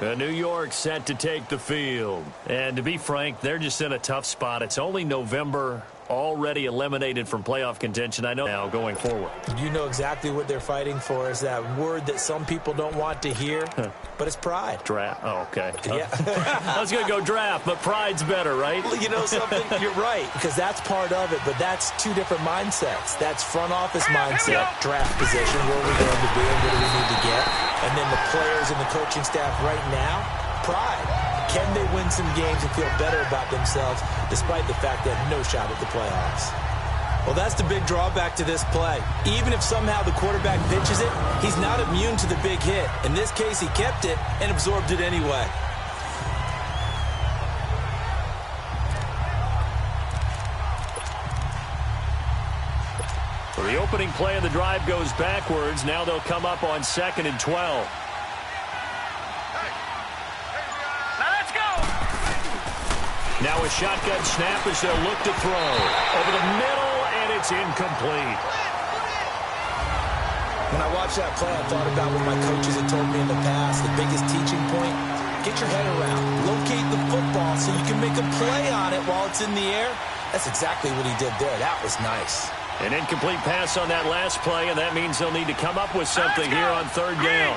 New York set to take the field. And to be frank, they're just in a tough spot. It's only November, already eliminated from playoff contention. I know now going forward. You know exactly what they're fighting for is that word that some people don't want to hear, but it's pride. Draft. Oh, okay. Yeah. I was going to go draft, but pride's better, right? Well, you know something? You're right, because that's part of it, but that's two different mindsets. That's front office mindset, draft position, where we're going to be and what do we need to get. And then the players and the coaching staff right now, pride. Can they win some games and feel better about themselves despite the fact they have no shot at the playoffs? Well, that's the big drawback to this play. Even if somehow the quarterback pitches it, he's not immune to the big hit. In this case, he kept it and absorbed it anyway. Well, the opening play of the drive goes backwards. Now they'll come up on 2nd and 12. Now a shotgun snap as they'll look to throw. Over the middle, and it's incomplete. When I watched that play, I thought about what my coaches had told me in the past. The biggest teaching point, get your head around. Locate the football so you can make a play on it while it's in the air. That's exactly what he did there. That was nice. An incomplete pass on that last play, and that means they'll need to come up with something here on 3rd down.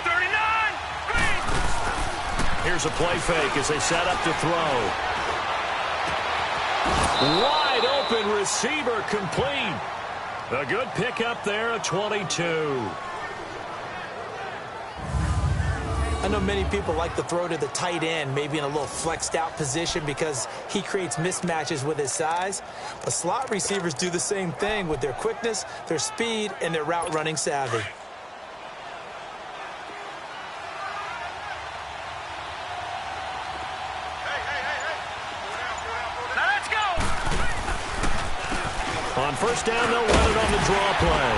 Here's a play fake as they set up to throw. Wide open receiver complete. A good pickup there at 22. I know many people like to throw to the tight end, maybe in a little flexed out position because he creates mismatches with his size. But slot receivers do the same thing with their quickness, their speed, and their route running savvy. On 1st down, they'll run it on the draw play.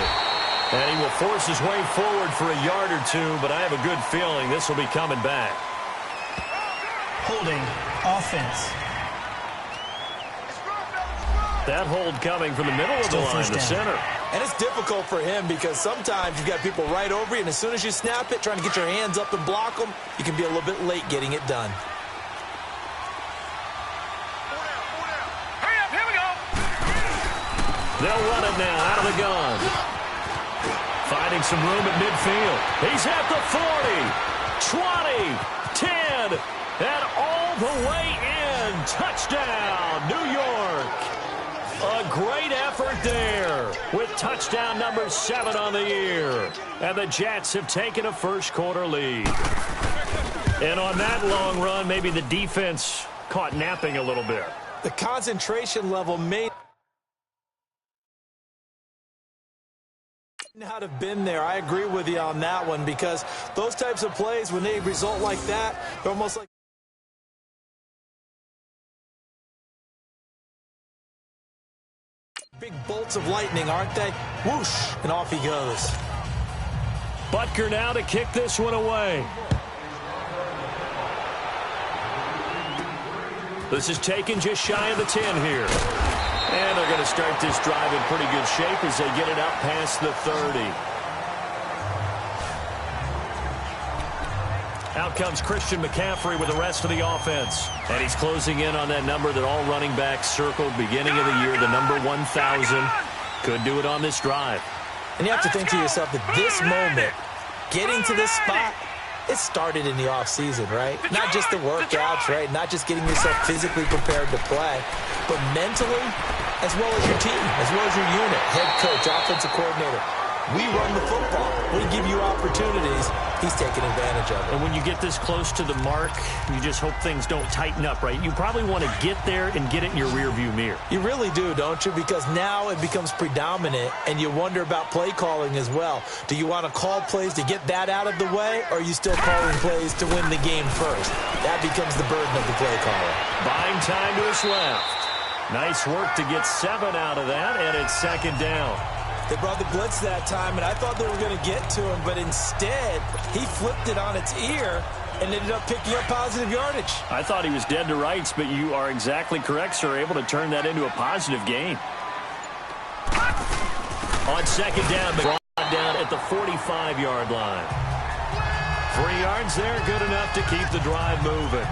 And he will force his way forward for a yard or two, but I have a good feeling this will be coming back. Holding offense. That hold coming from the middle of the line, the center. And it's difficult for him because sometimes you've got people right over you, and as soon as you snap it, trying to get your hands up and block them, you can be a little bit late getting it done. They'll run it now out of the gun. Finding some room at midfield. He's at the 40, 20, 10, and all the way in. Touchdown, New York. A great effort there with touchdown number 7 on the year. And the Jets have taken a first-quarter lead. And on that long run, maybe the defense caught napping a little bit. The concentration level may not have been there. I agree with you on that one because those types of plays, when they result like that, they're almost like big bolts of lightning, aren't they? Whoosh, and off he goes. Butker now to kick this one away. This is taken just shy of the 10 here. And they're going to start this drive in pretty good shape as they get it out past the 30. Out comes Christian McCaffrey with the rest of the offense. And he's closing in on that number that all running backs circled beginning of the year, the number 1,000. Could do it on this drive. And you have to think to yourself that this moment, getting to this spot, it started in the offseason, right? Not just the workouts, right? Not just getting yourself physically prepared to play, but mentally, as well as your team, as well as your unit, head coach, offensive coordinator. We run the football. We give you opportunities. He's taking advantage of it. And when you get this close to the mark, you just hope things don't tighten up, right? You probably want to get there and get it in your rearview mirror. You really do, don't you? Because now it becomes predominant, and you wonder about play calling as well. Do you want to call plays to get that out of the way, or are you still calling plays to win the game first? That becomes the burden of the play caller. Buying time to his left. Nice work to get 7 out of that, and it's 2nd down. They brought the blitz that time, and I thought they were going to get to him, but instead, he flipped it on its ear and ended up picking up positive yardage. I thought he was dead to rights, but you are exactly correct, sir, able to turn that into a positive gain. On 2nd down, brought down at the 45-yard line. 3 yards there, good enough to keep the drive moving.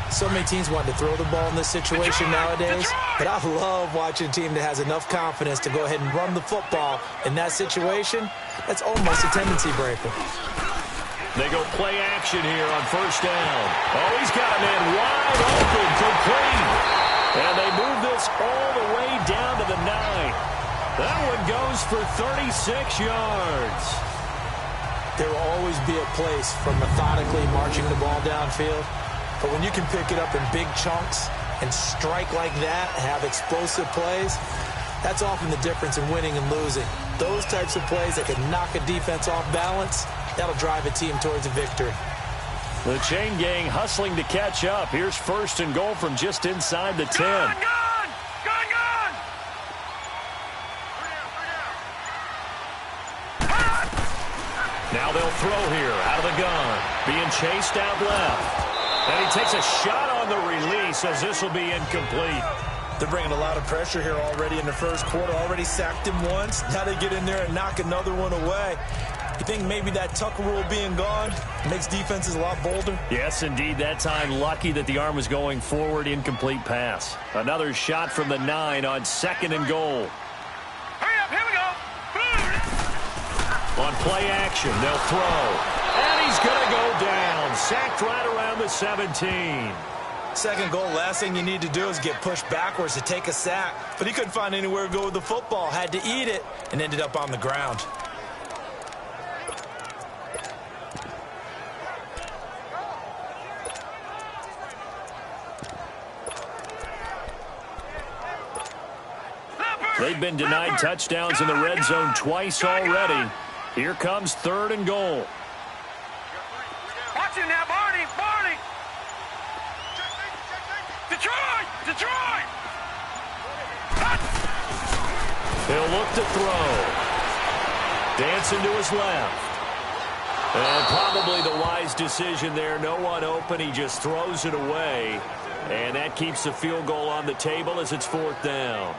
So many teams want to throw the ball in this situation nowadays, but I love watching a team that has enough confidence to go ahead and run the football in that situation. That's almost a tendency breaker. They go play action here on first down. Oh, he's got a man wide open, complete. And they move this all the way down to the 9. That one goes for 36 yards. There will always be a place for methodically marching the ball downfield. But when you can pick it up in big chunks and strike like that, have explosive plays, that's often the difference in winning and losing. Those types of plays that can knock a defense off balance, that'll drive a team towards a victory. The chain gang hustling to catch up. Here's first and goal from just inside the 10. Gone! Now they'll throw here out of the gun. Being chased out left. And he takes a shot on the release as this will be incomplete. They're bringing a lot of pressure here already in the first quarter. Already sacked him once. Now they get in there and knock another one away. You think maybe that Tucker rule being gone makes defenses a lot bolder? Yes, indeed. That time lucky that the arm was going forward. Incomplete pass. Another shot from the 9 on second and goal. Hurry up, here we go. On play action, they'll throw. And he's going to go down. Sacked right around the 17. Second goal, last thing you need to do is get pushed backwards to take a sack. But he couldn't find anywhere to go with the football. Had to eat it and ended up on the ground. They've been denied touchdowns in the red zone twice already. Here comes third and goal. Watch it now, Barney. Detroit! He'll look to throw. Dancing to his left. And probably the wise decision there. No one open. He just throws it away. And that keeps the field goal on the table as it's fourth down.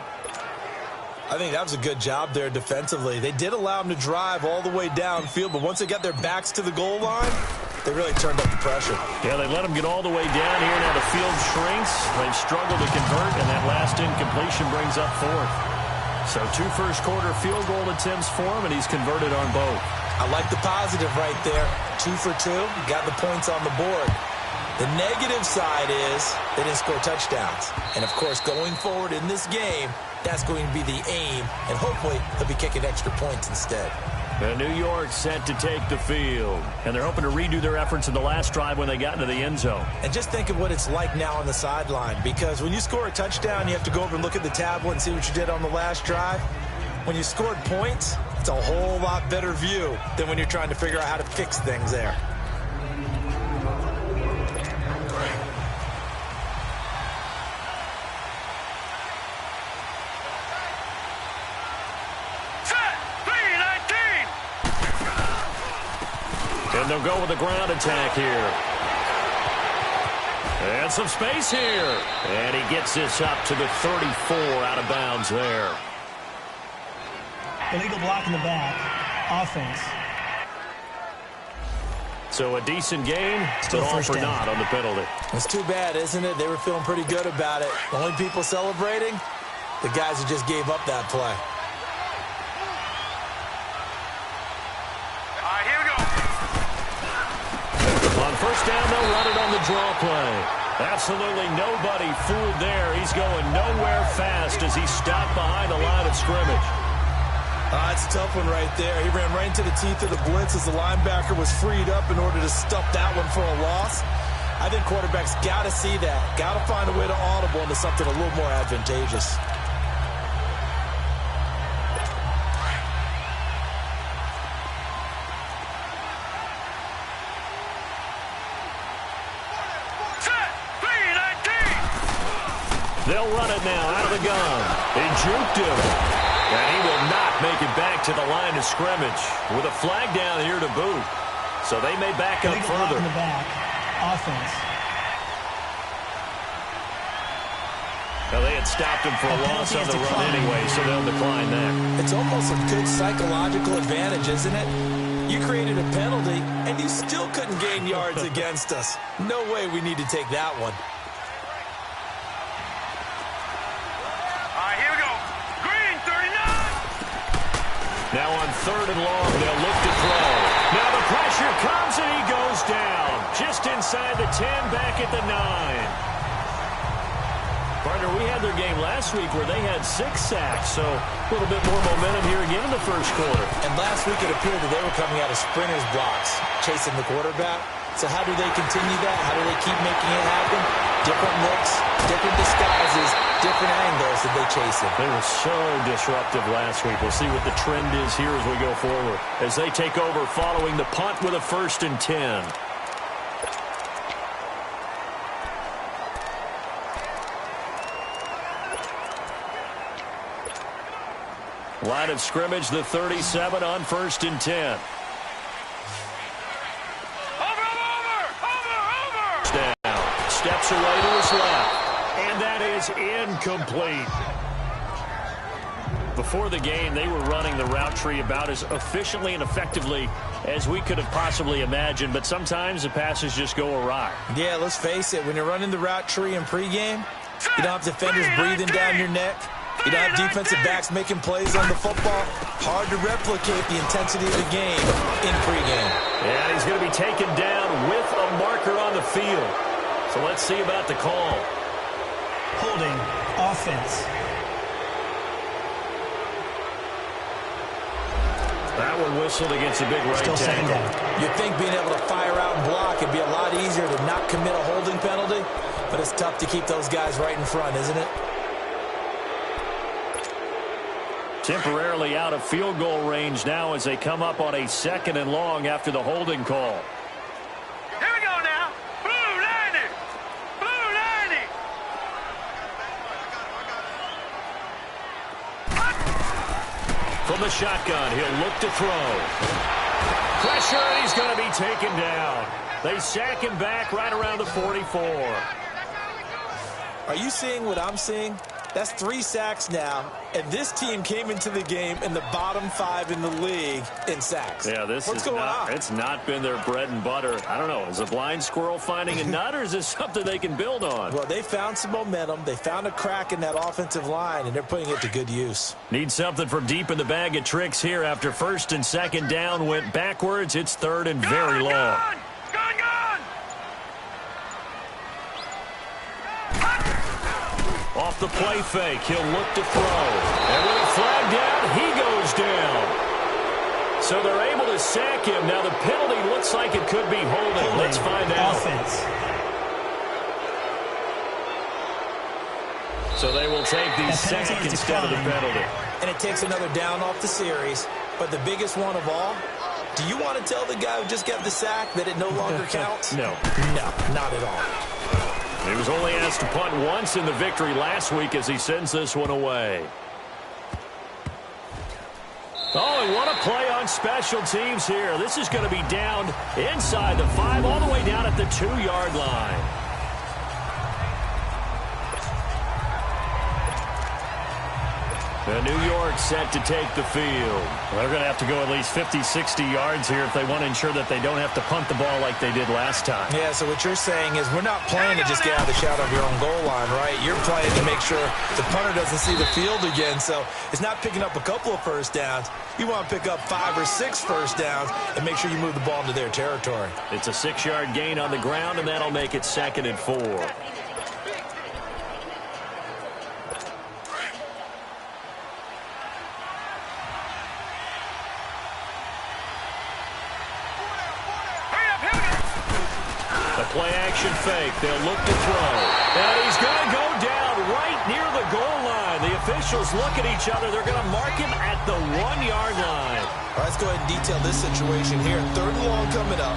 I think that was a good job there defensively. They did allow him to drive all the way downfield, but once they got their backs to the goal line, they really turned up the pressure. Yeah, they let him get all the way down here. Now the field shrinks. They've struggled to convert, and that last incompletion brings up fourth. So 2 first-quarter field goal attempts for him, and he's converted on both. I like the positive right there. 2 for 2, got the points on the board. The negative side is they didn't score touchdowns. And, of course, going forward in this game, that's going to be the aim, and hopefully they'll be kicking extra points instead. And New York set to take the field. And they're hoping to redo their efforts in the last drive when they got into the end zone. And just think of what it's like now on the sideline, because when you score a touchdown, you have to go over and look at the tablet and see what you did on the last drive. When you scored points, it's a whole lot better view than when you're trying to figure out how to fix things there. And they'll go with a ground attack here. And some space here. And he gets this up to the 34 out of bounds there. Illegal block in the back. Offense. So a decent game, but all for naught on the penalty. It's too bad, isn't it? They were feeling pretty good about it. The only people celebrating, the guys who just gave up that play. First down, they'll run it on the draw play. Absolutely nobody fooled there. He's going nowhere fast as he stopped behind the line of scrimmage. It's a tough one right there. He ran right into the teeth of the blitz as the linebacker was freed up in order to stuff that one for a loss. I think quarterbacks got to see that. Got to find a way to audible into something a little more advantageous. They'll run it now out of the gun. They juked him. And he will not make it back to the line of scrimmage with a flag down here to boot. So they may back up further. In the back. Offense. Now they had stopped him for a loss on the run anyway, so they'll decline that. It's almost a good psychological advantage, isn't it? You created a penalty, and you still couldn't gain yards against us. No way we need to take that one. All right, here we go. Green, 39. Now on 3rd and long, they'll look to throw. Now the pressure comes, and he goes down. Just inside the 10, back at the 9. Partner, we had their game last week where they had 6 sacks, so a little bit more momentum here again in the first quarter. And last week it appeared that they were coming out of sprinters blocks, chasing the quarterback. So how do they continue that? How do they keep making it happen? Different looks, different disguises, different angles that they chase it. They were so disruptive last week. We'll see what the trend is here as we go forward. As they take over following the punt with a 1st and 10. Line of scrimmage, the 37 on 1st and 10. Over. Down. Steps away to his left. And that is incomplete. Before the game, they were running the route tree about as efficiently and effectively as we could have possibly imagined. But sometimes the passes just go awry. Yeah, let's face it. When you're running the route tree in pregame, you don't have defenders breathing down your neck. You don't have defensive backs making plays on the football. Hard to replicate the intensity of the game in pregame. And he's going to be taken down with a marker on the field. So let's see about the call. Holding. Offense. That one whistled against a big right Still second tackle. down. You'd think being able to fire out and block would be a lot easier to not commit a holding penalty, but it's tough to keep those guys right in front, isn't it? Temporarily out of field goal range now as they come up on a 2nd and long after the holding call. Here we go now. Blue 90. Blue 90. From the shotgun, he'll look to throw. Pressure, and he's going to be taken down. They sack him back right around the 44. Are you seeing what I'm seeing? That's 3 sacks now, and this team came into the game in the bottom 5 in the league in sacks. Yeah, What's going on? It's not been their bread and butter. I don't know. Is a blind squirrel finding a nut, or is this something they can build on? Well, they found some momentum. They found a crack in that offensive line, and they're putting it to good use. Need something from deep in the bag of tricks here after 1st and 2nd down went backwards. It's 3rd and very long. Gun. Off the play fake, he'll look to throw. And with a flag down, he goes down. So they're able to sack him. Now the penalty looks like it could be holding. Let's find out. Offense. So they will take the sack instead of the penalty. And it takes another down off the series. But the biggest one of all, do you want to tell the guy who just got the sack that it no longer counts? No. No, not at all. He was only asked to punt once in the victory last week as he sends this one away. Oh, and what a play on special teams here. This is going to be down inside the 5, all the way down at the 2-yard line. And New York set to take the field. Well, they're going to have to go at least 50, 60 yards here if they want to ensure that they don't have to punt the ball like they did last time. Yeah, so what you're saying is we're not playing to just get out of the shot of your own goal line, right? You're playing to make sure the punter doesn't see the field again. So it's not picking up a couple of first downs. You want to pick up 5 or 6 first downs and make sure you move the ball into their territory. It's a 6-yard gain on the ground, and that'll make it 2nd and 4. Play action fake. They'll look to throw. And he's going to go down right near the goal line. The officials look at each other. They're going to mark him at the 1-yard line. All right, let's go ahead and detail this situation here. 3rd and long coming up.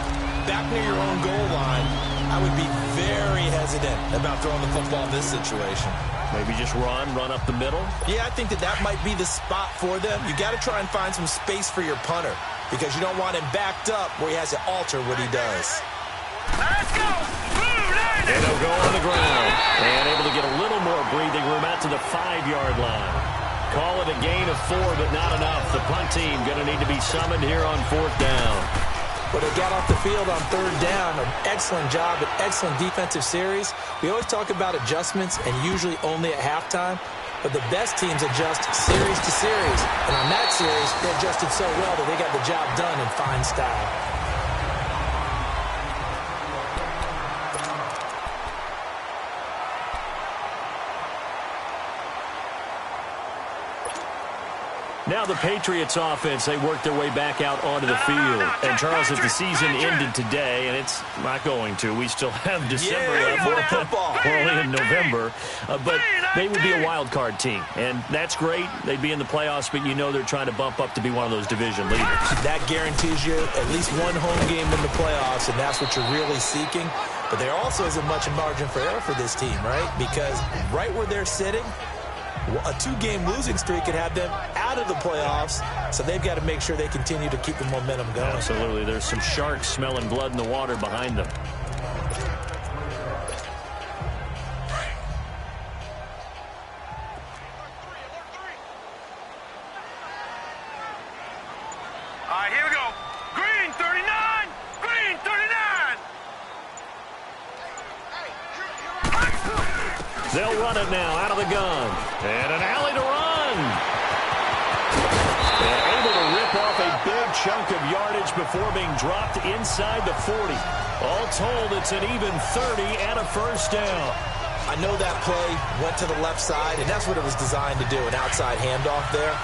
Back near your own goal line. I would be very hesitant about throwing the football in this situation. Maybe just run up the middle? Yeah, I think that might be the spot for them. You got to try and find some space for your punter because you don't want him backed up where he has to alter what he does. Let's go. Blue 90. And he'll go on the ground. And able to get a little more breathing room out to the 5-yard line. Call it a gain of 4, but not enough. The punt team going to need to be summoned here on 4th down. But they got off the field on 3rd down. An excellent job, an excellent defensive series. We always talk about adjustments, and usually only at halftime. But the best teams adjust series to series. And on that series, they adjusted so well that they got the job done in fine style. Now the Patriots offense, they work their way back out onto the field. And, Charles, if the season ended today, and it's not going to, we still have December left. More football. We're only in November. But they would be a wild card team. And that's great. They'd be in the playoffs, but you know they're trying to bump up to be one of those division leaders. That guarantees you at least one home game in the playoffs, and that's what you're really seeking. But there also isn't much margin for error for this team, right? Because right where they're sitting, a 2-game losing streak could have them out of the playoffs, so they've got to make sure they continue to keep the momentum going. Absolutely. There's some sharks smelling blood in the water behind them. All right, here we go. Green 39. Green 39. They'll run it now out of the gun. And an alley to run. And able to rip off a big chunk of yardage before being dropped inside the 40. All told, it's an even 30 and a 1st down. I know that play went to the left side, and that's what it was designed to do, an outside handoff there.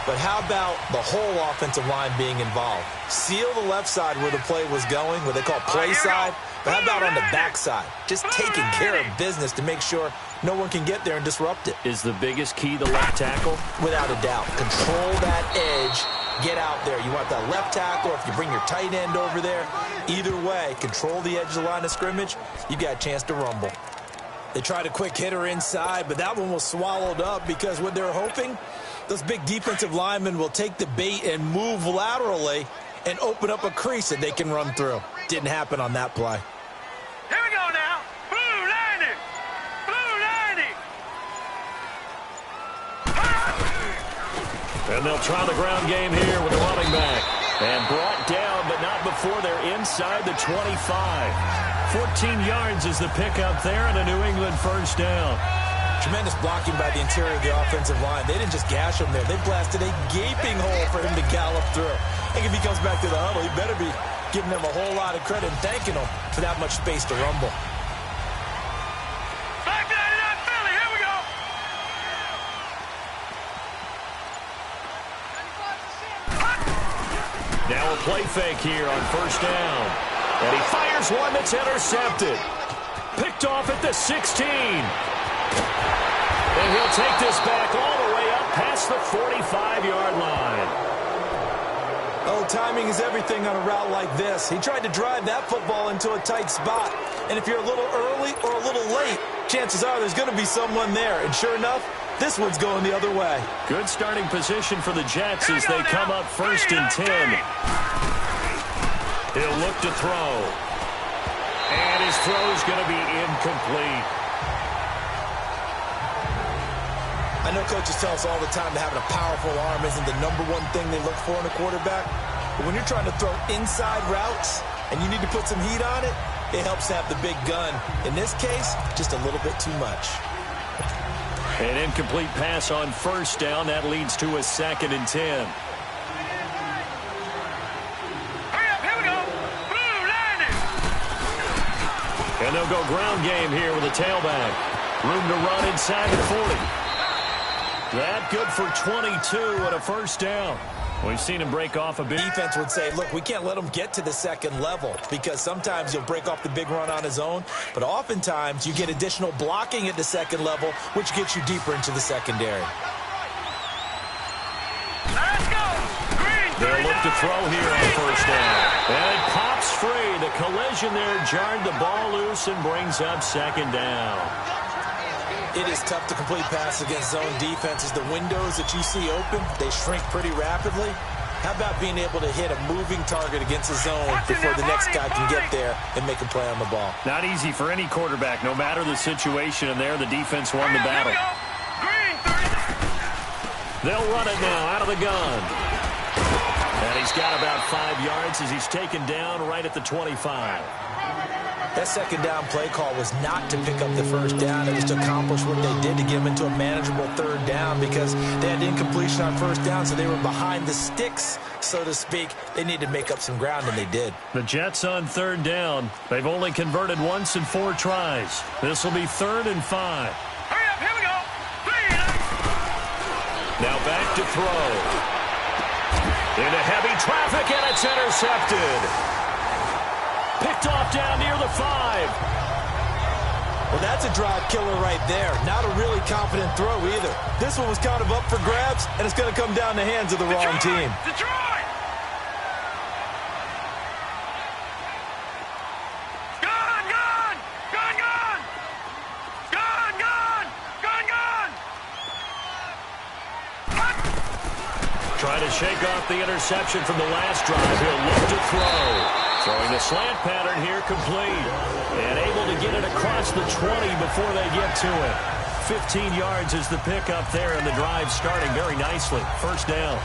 But how about the whole offensive line being involved? Seal the left side where the play was going, what they call play side. But how about on the backside? Just taking care of business to make sure no one can get there and disrupt it. Is the biggest key the left tackle? Without a doubt. Control that edge. Get out there. You want that left tackle, or if you bring your tight end over there. Either way, control the edge of the line of scrimmage. You got a chance to rumble. They tried a quick hitter inside, but that one was swallowed up because what they're hoping, those big defensive linemen will take the bait and move laterally and open up a crease that they can run through. Didn't happen on that play. Here we go now. Blue 90. Blue 90. And they'll try the ground game here with the running back. And brought down, but not before they're inside the 25. 14 yards is the pickup there, and a New England 1st down. Tremendous blocking by the interior of the offensive line. They didn't just gash him there. They blasted a gaping hole for him to gallop through. I think if he comes back to the huddle, he better be giving them a whole lot of credit and thanking them for that much space to rumble. Back 99 Philly. Here we go. Now a play fake here on 1st down. And he fires one that's intercepted. Picked off at the 16. And he'll take this back all the way up past the 45-yard line. Oh, timing is everything on a route like this. He tried to drive that football into a tight spot. And if you're a little early or a little late, chances are there's going to be someone there. And sure enough, this one's going the other way. Good starting position for the Jets as they come up 1st and 10. He'll look to throw. And his throw's going to be incomplete. I know coaches tell us all the time that having a powerful arm isn't the #1 thing they look for in a quarterback. But when you're trying to throw inside routes and you need to put some heat on it, it helps to have the big gun. In this case, just a little bit too much. An incomplete pass on 1st down. That leads to a 2nd and 10. And they'll go ground game here with a tailback. Room to run inside the 40. That good for 22 and a 1st down. We've seen him break off a bit. Defense would say, look, we can't let him get to the 2nd level because sometimes he'll break off the big run on his own, but oftentimes you get additional blocking at the 2nd level, which gets you deeper into the secondary. Let's go. Green 39. They'll look to throw here on 1st down. And it pops free. The collision there jarred the ball loose and brings up 2nd down. It is tough to complete pass against zone defenses. The windows that you see open, they shrink pretty rapidly. How about being able to hit a moving target against a zone before the next guy can get there and make a play on the ball? Not easy for any quarterback, no matter the situation. And there, the defense won the battle. Green 39. They'll run it now out of the gun. And he's got about 5 yards as he's taken down right at the 25. That second down play call was not to pick up the first down. It was to accomplish what they did to get them into a manageable third down because they had incompletion on first down, so they were behind the sticks, so to speak. They needed to make up some ground, and they did. The Jets on third down. They've only converted once in 4 tries. This will be 3rd and 5. Hurry up, here we go. 3. Now back to throw. Into heavy traffic, and it's intercepted. Picked off down near the 5. Well, that's a drive killer right there. Not a really confident throw either. This one was kind of up for grabs, and it's going to come down the hands of the wrong team. Detroit! Gone, gone! Gone, gone! Gone, gone! Gone, gone! Trying to shake off the interception from the last drive. He'll look to throw. Throwing the slant pattern here, complete. And able to get it across the 20 before they get to it. 15 yards is the pickup there, and the drive starting very nicely. First down.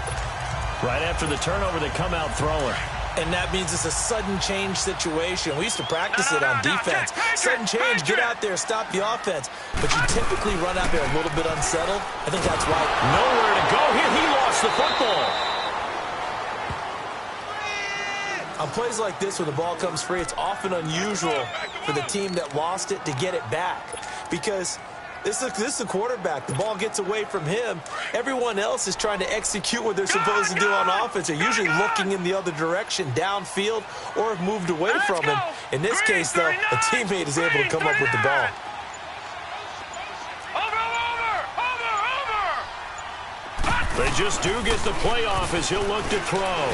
Right after the turnover, they come out throwing. And that means it's a sudden change situation. We used to practice it on defense. Sudden change, get out there, stop the offense. But you typically run out there a little bit unsettled. I think that's why. Nowhere to go here. He lost the football. On plays like this where the ball comes free, it's often unusual for the team that lost it to get it back. Because this is the quarterback. The ball gets away from him. Everyone else is trying to execute what they're supposed to do on offense. They're usually looking in the other direction, downfield, or have moved away from him. In this case, though, a teammate is able to come up with the ball. They just do get the play off as he'll look to throw.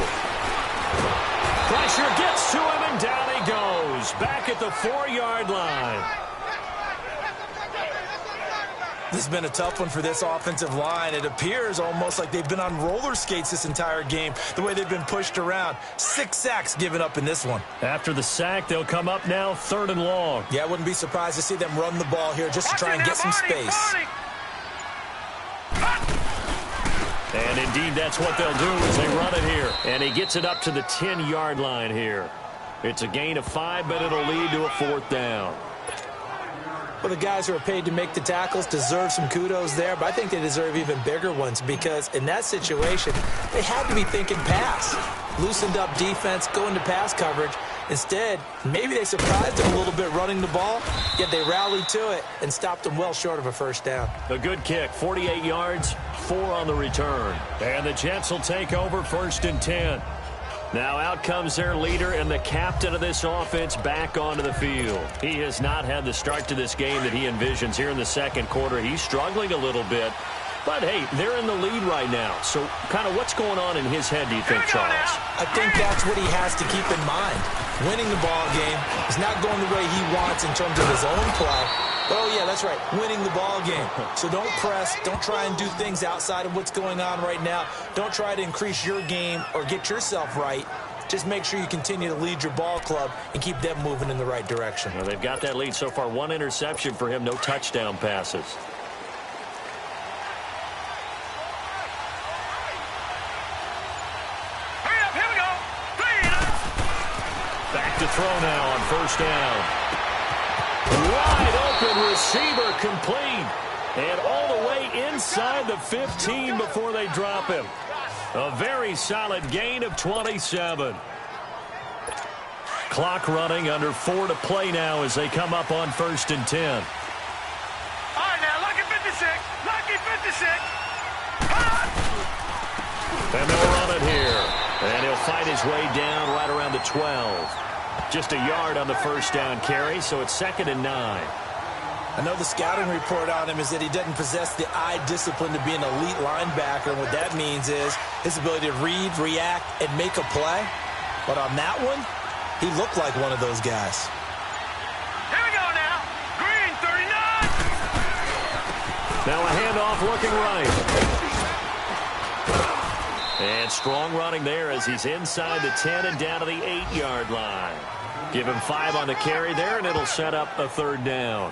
Pressure gets to him, and down he goes. Back at the 4-yard line. This has been a tough one for this offensive line. It appears almost like they've been on roller skates this entire game, the way they've been pushed around. 6 sacks given up in this one. After the sack, they'll come up now 3rd and long. Yeah, I wouldn't be surprised to see them run the ball here just to try and get some space. And indeed, that's what they'll do as they run it here. And he gets it up to the 10-yard line here. It's a gain of 5, but it'll lead to a 4th down. Well, the guys who are paid to make the tackles deserve some kudos there, but I think they deserve even bigger ones because in that situation, they had to be thinking pass. Loosened up defense, going to pass coverage. Instead, maybe they surprised them a little bit running the ball, yet they rallied to it and stopped them well short of a first down. A good kick, 48 yards, 4 on the return. And the Jets will take over 1st and 10. Now out comes their leader and the captain of this offense back onto the field. He has not had the start to this game that he envisions here in the second quarter. He's struggling a little bit. But, hey, they're in the lead right now. So, kind of what's going on in his head, do you think, Charles? I think that's what he has to keep in mind. Winning the ball game is not going the way he wants in terms of his own play. But, oh, yeah, that's right, winning the ball game. So don't press. Don't try and do things outside of what's going on right now. Don't try to increase your game or get yourself right. Just make sure you continue to lead your ball club and keep them moving in the right direction. Well, they've got that lead so far. 1 interception for him, no touchdown passes. To throw now on 1st down. Wide open receiver complete. And all the way inside the 15 before they drop him. A very solid gain of 27. Clock running, under 4 to play now as they come up on 1st and 10. All right, now, lucky 56. Lucky 56. And they'll run it here. And he'll fight his way down right around the 12. Just a yard on the 1st down carry, so it's 2nd and 9. I know the scouting report on him is that he doesn't possess the eye discipline to be an elite linebacker. And what that means is his ability to read, react, and make a play. But on that one, he looked like one of those guys. Here we go now. Green, 39. Now a handoff looking right. And strong running there as he's inside the 10 and down to the 8-yard line. Give him 5 on the carry there, and it'll set up a 3rd down.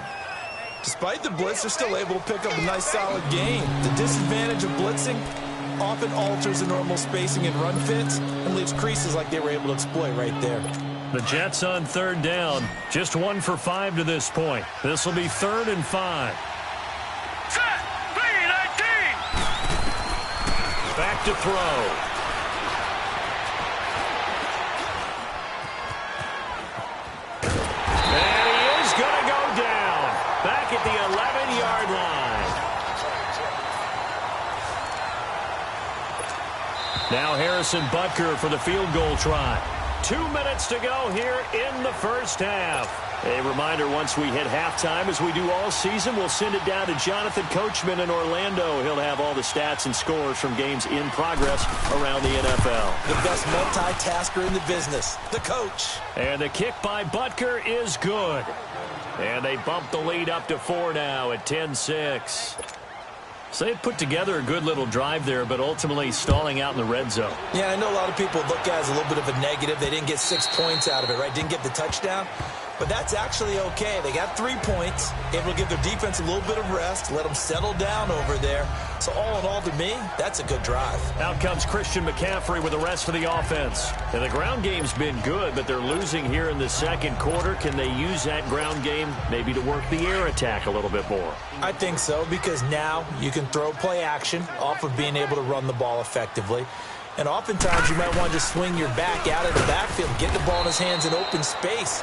Despite the blitz, they're still able to pick up a nice, solid gain. The disadvantage of blitzing often alters the normal spacing and run fits and leaves creases like they were able to exploit right there. The Jets on third down. Just 1 for 5 to this point. This will be 3rd and 5. Set. 3-19. Back to throw. And he is going to go down. Back at the 11-yard line. Now Harrison Butker for the field goal try. 2 minutes to go here in the first half. A reminder, once we hit halftime, as we do all season, we'll send it down to Jonathan Coachman in Orlando. He'll have all the stats and scores from games in progress around the NFL. The best multitasker in the business, the coach. And the kick by Butker is good. And they bump the lead up to 4 now at 10-6. So they put together a good little drive there, but ultimately stalling out in the red zone. Yeah, I know a lot of people look at it as a little bit of a negative. They didn't get 6 points out of it, right? Didn't get the touchdown. But that's actually okay. They got 3 points, able to give their defense a little bit of rest, let them settle down over there. So all in all, to me, that's a good drive. Out comes Christian McCaffrey with the rest of the offense. And the ground game's been good, but they're losing here in the second quarter. Can they use that ground game maybe to work the air attack a little bit more? I think so, because now you can throw play action off of being able to run the ball effectively. And oftentimes you might want to just swing your back out of the backfield, get the ball in his hands in open space.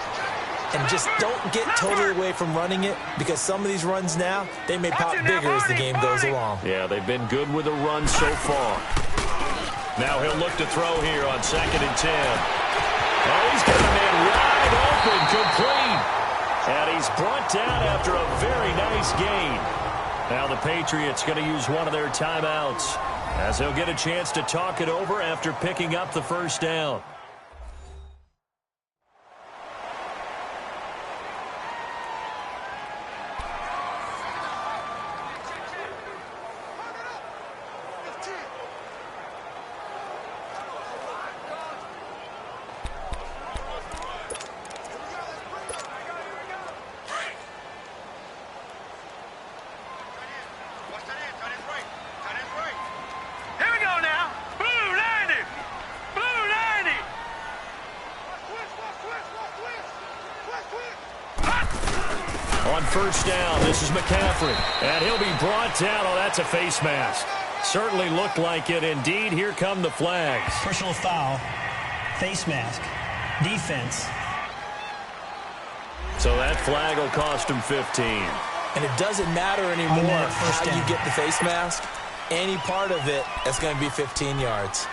And just don't get totally away from running it, because some of these runs now, they may pop bigger as the game goes along. Yeah, they've been good with a run so far. Now he'll look to throw here on 2nd and 10. Oh, he's got a man wide open, complete. And he's brought down after a very nice gain. Now the Patriots going to use one of their timeouts, as he'll get a chance to talk it over after picking up the first down. On first down, this is McCaffrey. And he'll be brought down. Oh, that's a face mask. Certainly looked like it. Indeed, here come the flags. Personal foul, face mask, defense. So that flag will cost him 15. And it doesn't matter anymore how you get the face mask. Any part of it, that's going to be 15 yards.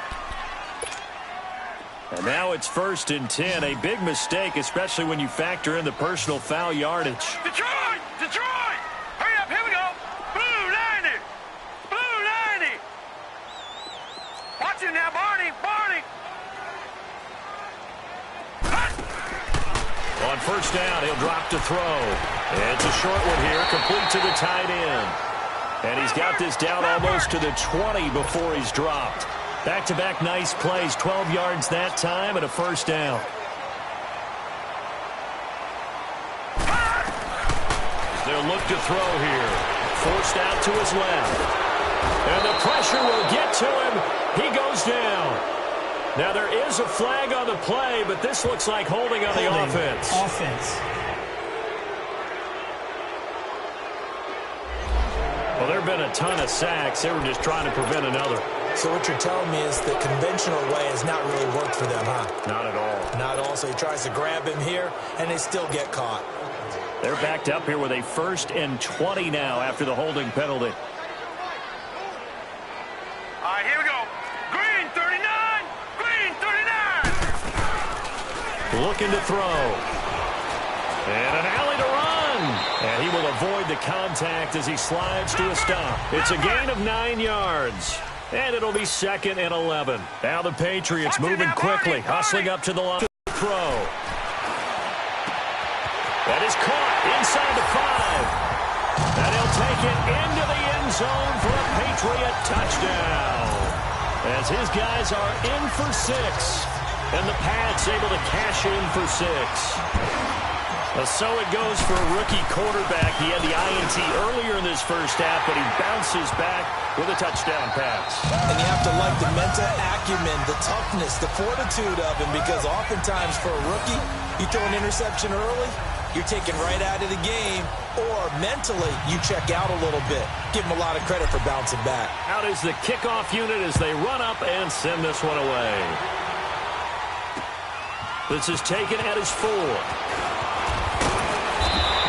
And now it's 1st and 10. A big mistake, especially when you factor in the personal foul yardage. Detroit! Detroit! Hurry up, here we go! Blue 90! Blue 90! Watch it now, Barney! Barney! On first down, he'll drop to throw. It's a short one here, complete to the tight end. And he's got this down almost to the 20 before he's dropped. Back-to-back nice plays, 12 yards that time and a first down. They'll look to throw here. Forced out to his left. And the pressure will get to him. He goes down. Now there is a flag on the play, but this looks like holding on the offense. Well, there have been a ton of sacks. They were just trying to prevent another. So what you're telling me is the conventional way has not really worked for them, huh? Not at all. Not at all. So he tries to grab him here, and they still get caught. They're backed up here with a 1st and 20 now after the holding penalty. All right, here we go. Green 39! Green 39! Looking to throw. And an alley to run. And he will avoid the contact as he slides to a stop. It's a gain of 9 yards. And it'll be 2nd and 11. Now the Patriots moving quickly, hustling up to the line. Throw. That is caught inside the 5. And he'll take it into the end zone for a Patriot touchdown. As his guys are in for 6. And the Pats able to cash in for 6. So it goes for a rookie quarterback. He had the INT earlier in this first half, but he bounces back with a touchdown pass. And you have to like the mental acumen, the toughness, the fortitude of him, because oftentimes for a rookie, you throw an interception early, you're taken right out of the game, or mentally you check out a little bit. Give him a lot of credit for bouncing back. Out is the kickoff unit as they run up and send this one away. This is taken at his 4.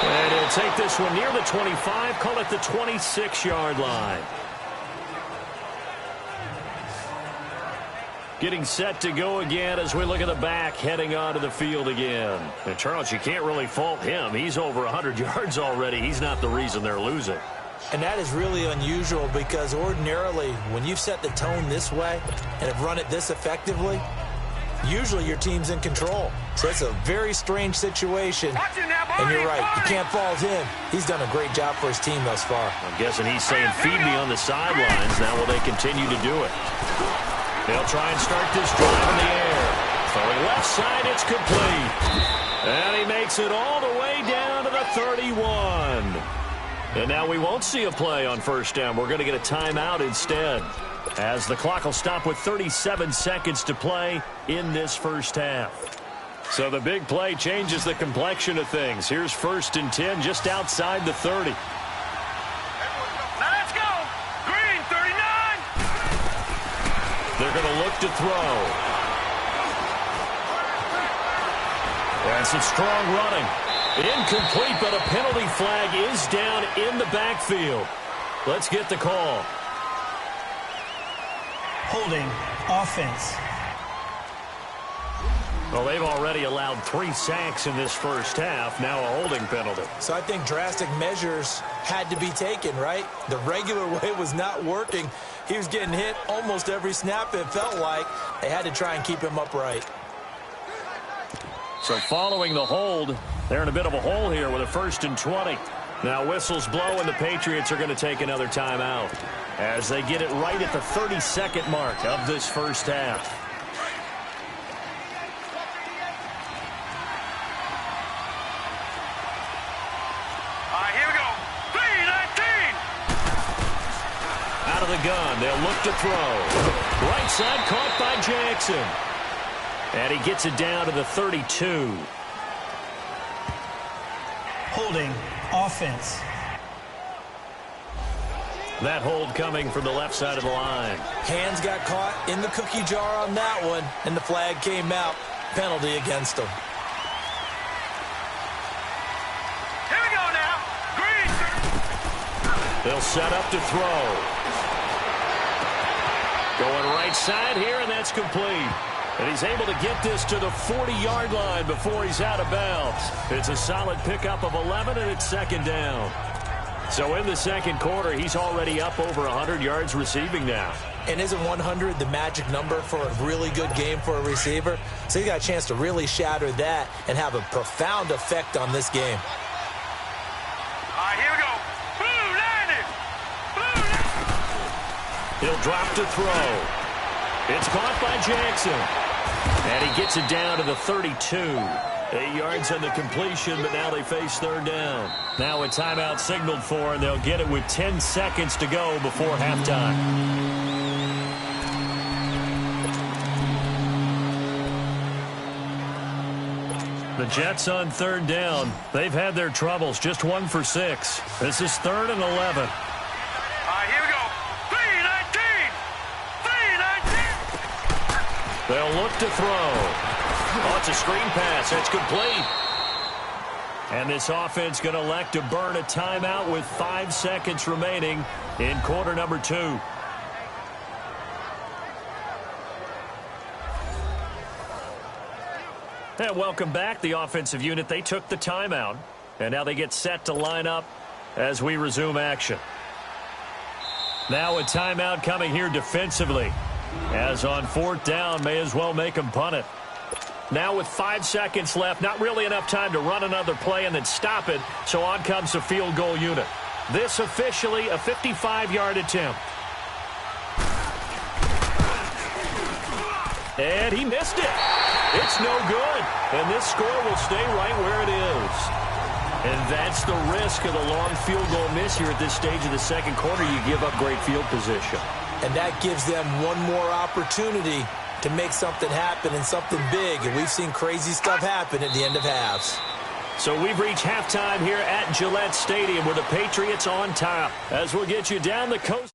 And he'll take this one near the 25, call it the 26-yard line. Getting set to go again as we look at the back heading onto the field again. And Charles, you can't really fault him. He's over 100 yards already. He's not the reason they're losing. And that is really unusual because ordinarily when you've set the tone this way and have run it this effectively, usually your team's in control. So it's a very strange situation. And you're right, you can't fault him. He's done a great job for his team thus far. I'm guessing he's saying, feed me on the sidelines. Now will they continue to do it? They'll try and start this drive in the air. Throwing left side, it's complete. And he makes it all the way down to the 31. And now we won't see a play on first down. We're going to get a timeout instead, as the clock will stop with 37 seconds to play in this first half. So the big play changes the complexion of things. Here's 1st and 10 just outside the 30. Now let's go. Green, 39. They're going to look to throw. And some strong running. Incomplete, but a penalty flag is down in the backfield. Let's get the call. Holding, offense. Well, they've already allowed 3 sacks in this first half. Now a holding penalty. So I think drastic measures had to be taken, right? The regular way was not working. He was getting hit almost every snap, it felt like. They had to try and keep him upright. So following the hold, they're in a bit of a hole here with a 1st and 20. Now whistles blow, and the Patriots are going to take another timeout as they get it right at the 32nd mark of this first half. Here we go. 3-19. Out of the gun, they'll look to throw. Right side caught by Jackson. And he gets it down to the 32. Holding, offense. That hold coming from the left side of the line. Hands got caught in the cookie jar on that one, and the flag came out. Penalty against him. Here we go now. Green. They'll set up to throw. Going right side here, and that's complete. And he's able to get this to the 40-yard line before he's out of bounds. It's a solid pickup of 11, and it's 2nd down. So in the second quarter, he's already up over 100 yards receiving now. And isn't 100 the magic number for a really good game for a receiver? So he got a chance to really shatter that and have a profound effect on this game. Here we go. Blue landed. He'll drop to throw. It's caught by Jackson. And he gets it down to the 32. 8 yards on the completion, but now they face 3rd down. Now a timeout signaled for, and they'll get it with 10 seconds to go before halftime. The Jets on 3rd down. They've had their troubles, just 1 for 6. This is 3rd and 11. Here we go. 3-19. 3-19. They'll look to throw. Oh, it's a screen pass. It's complete. And this offense going to elect to burn a timeout with 5 seconds remaining in quarter number 2. And welcome back, the offensive unit. They took the timeout, and now they get set to line up as we resume action. Now a timeout coming here defensively, as on 4th down, may as well make them punt it. Now with 5 seconds left, not really enough time to run another play and then stop it, so on comes the field goal unit. This officially a 55-yard attempt. And he missed it. It's no good, and this score will stay right where it is. And that's the risk of the long field goal miss here at this stage of the second quarter. You give up great field position. And that gives them one more opportunity to make something happen and something big. And we've seen crazy stuff happen at the end of halves. So we've reached halftime here at Gillette Stadium with the Patriots on top. As we'll get you down the coast.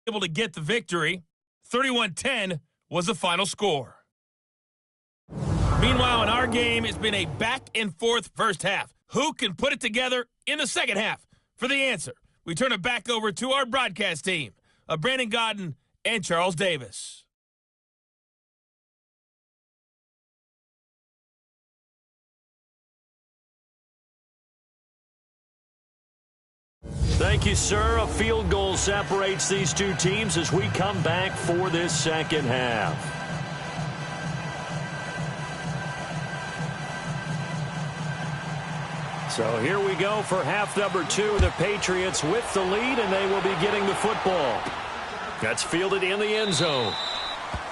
Able to get the victory. 31-10 was the final score. Meanwhile, in our game, it's been a back-and-forth first half. Who can put it together in the second half? For the answer, we turn it back over to our broadcast team of Brandon Godden and Charles Davis. Thank you, sir. A field goal separates these two teams as we come back for this second half. So here we go for half number 2. The Patriots with the lead, and they will be getting the football. That's fielded in the end zone.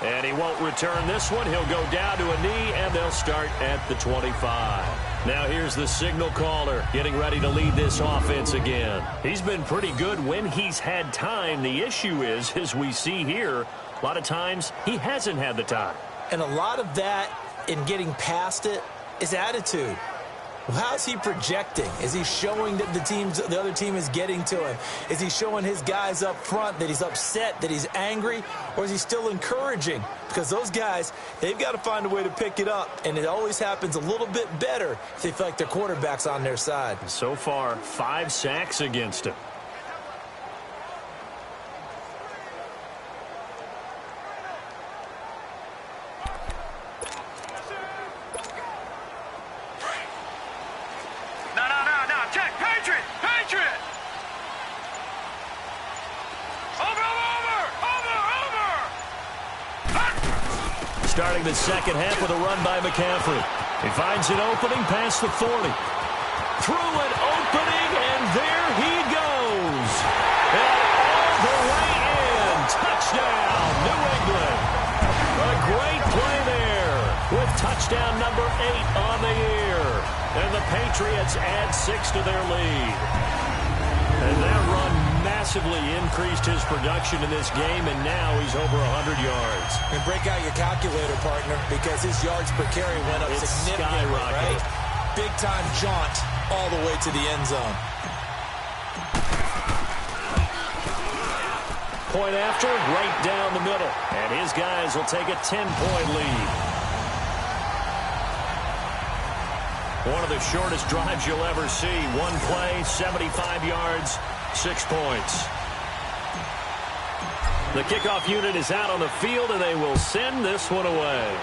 And he won't return this one. He'll go down to a knee, and they'll start at the 25. Now here's the signal caller getting ready to lead this offense again. He's been pretty good when he's had time. The issue is, as we see here, a lot of times he hasn't had the time. And a lot of that in getting past it is attitude. How's he projecting? Is he showing that the other team is getting to him? Is he showing his guys up front that he's upset, that he's angry? Or is he still encouraging? Because those guys, they've got to find a way to pick it up. And it always happens a little bit better if they feel like their quarterback's on their side. So far, 5 sacks against him. Starting the second half with a run by McCaffrey. He finds an opening past the 40. Through an opening, and there he goes. And all the way in. Touchdown, New England. A great play there with touchdown number 8 on the year. And the Patriots add 6 to their lead. And that run massively increased his production in this game, and now he's over 100 yards. And break out your calculator, partner, because his yards per carry went up significantly, right? Big-time jaunt all the way to the end zone. Point after, right down the middle. And his guys will take a 10-point lead. One of the shortest drives you'll ever see. One play, 75 yards, 6 points. The kickoff unit is out on the field, and they will send this one away.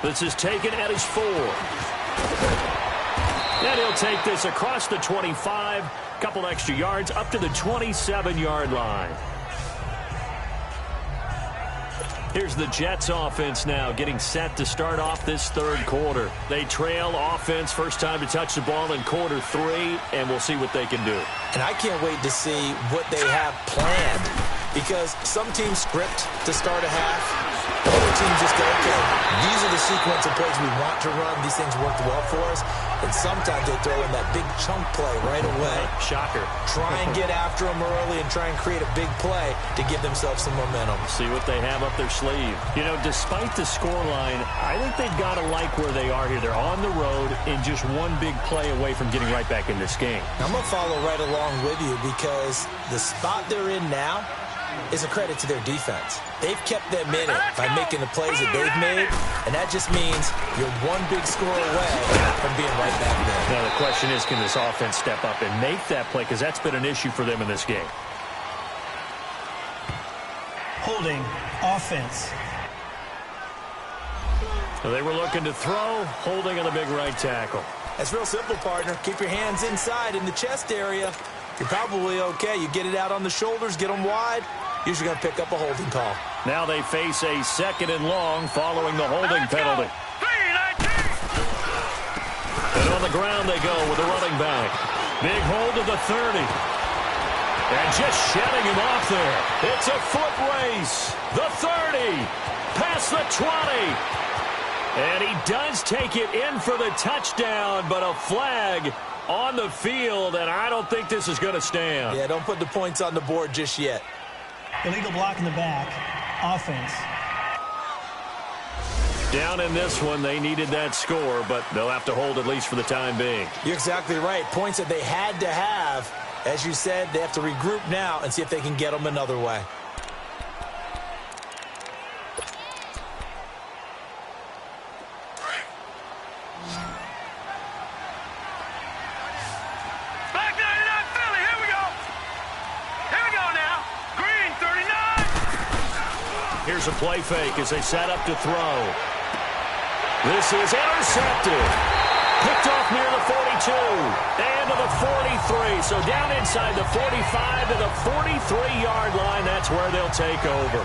This is taken at his 4. And he'll take this across the 25, couple extra yards, up to the 27-yard line. Here's the Jets offense now getting set to start off this third quarter. They trail offense, first time to touch the ball in quarter 3, and we'll see what they can do. And I can't wait to see what they have planned, because some teams script to start a half. Other teams just go, okay, these are the sequence of plays we want to run. These things worked well for us. And sometimes they throw in that big chunk play right away. Shocker. Try and get after them early and try and create a big play to give themselves some momentum. See what they have up their sleeve. You know, despite the scoreline, I think they've got to like where they are here. They're on the road and just one big play away from getting right back in this game. I'm going to follow right along with you, because the spot they're in now, is a credit to their defense. They've kept them in it by making the plays that they've made, and that just means you're one big score away from being right back there. Now the question is, can this offense step up and make that play? Because that's been an issue for them in this game. Holding offense. So they were looking to throw, holding on the big right tackle. That's real simple, partner. Keep your hands inside in the chest area. You're probably okay. You get it out on the shoulders, get them wide. Usually going to pick up a holding call. Now they face a 2nd and long following the holding penalty. And on the ground they go with a running back. Big hold of the 30. And just shedding him off there. It's a foot race. The 30. Past the 20. And he does take it in for the touchdown, but a flag on the field, and I don't think this is going to stand. Yeah, don't put the points on the board just yet. Illegal block in the back. Offense. Down in this one, they needed that score, but they'll have to hold at least for the time being. You're exactly right. Points that they had to have. As you said, they have to regroup now and see if they can get them another way. Here's a play fake as they set up to throw. This is intercepted. Picked off near the 42 and to the 43. So down inside the 45 to the 43-yard line. That's where they'll take over.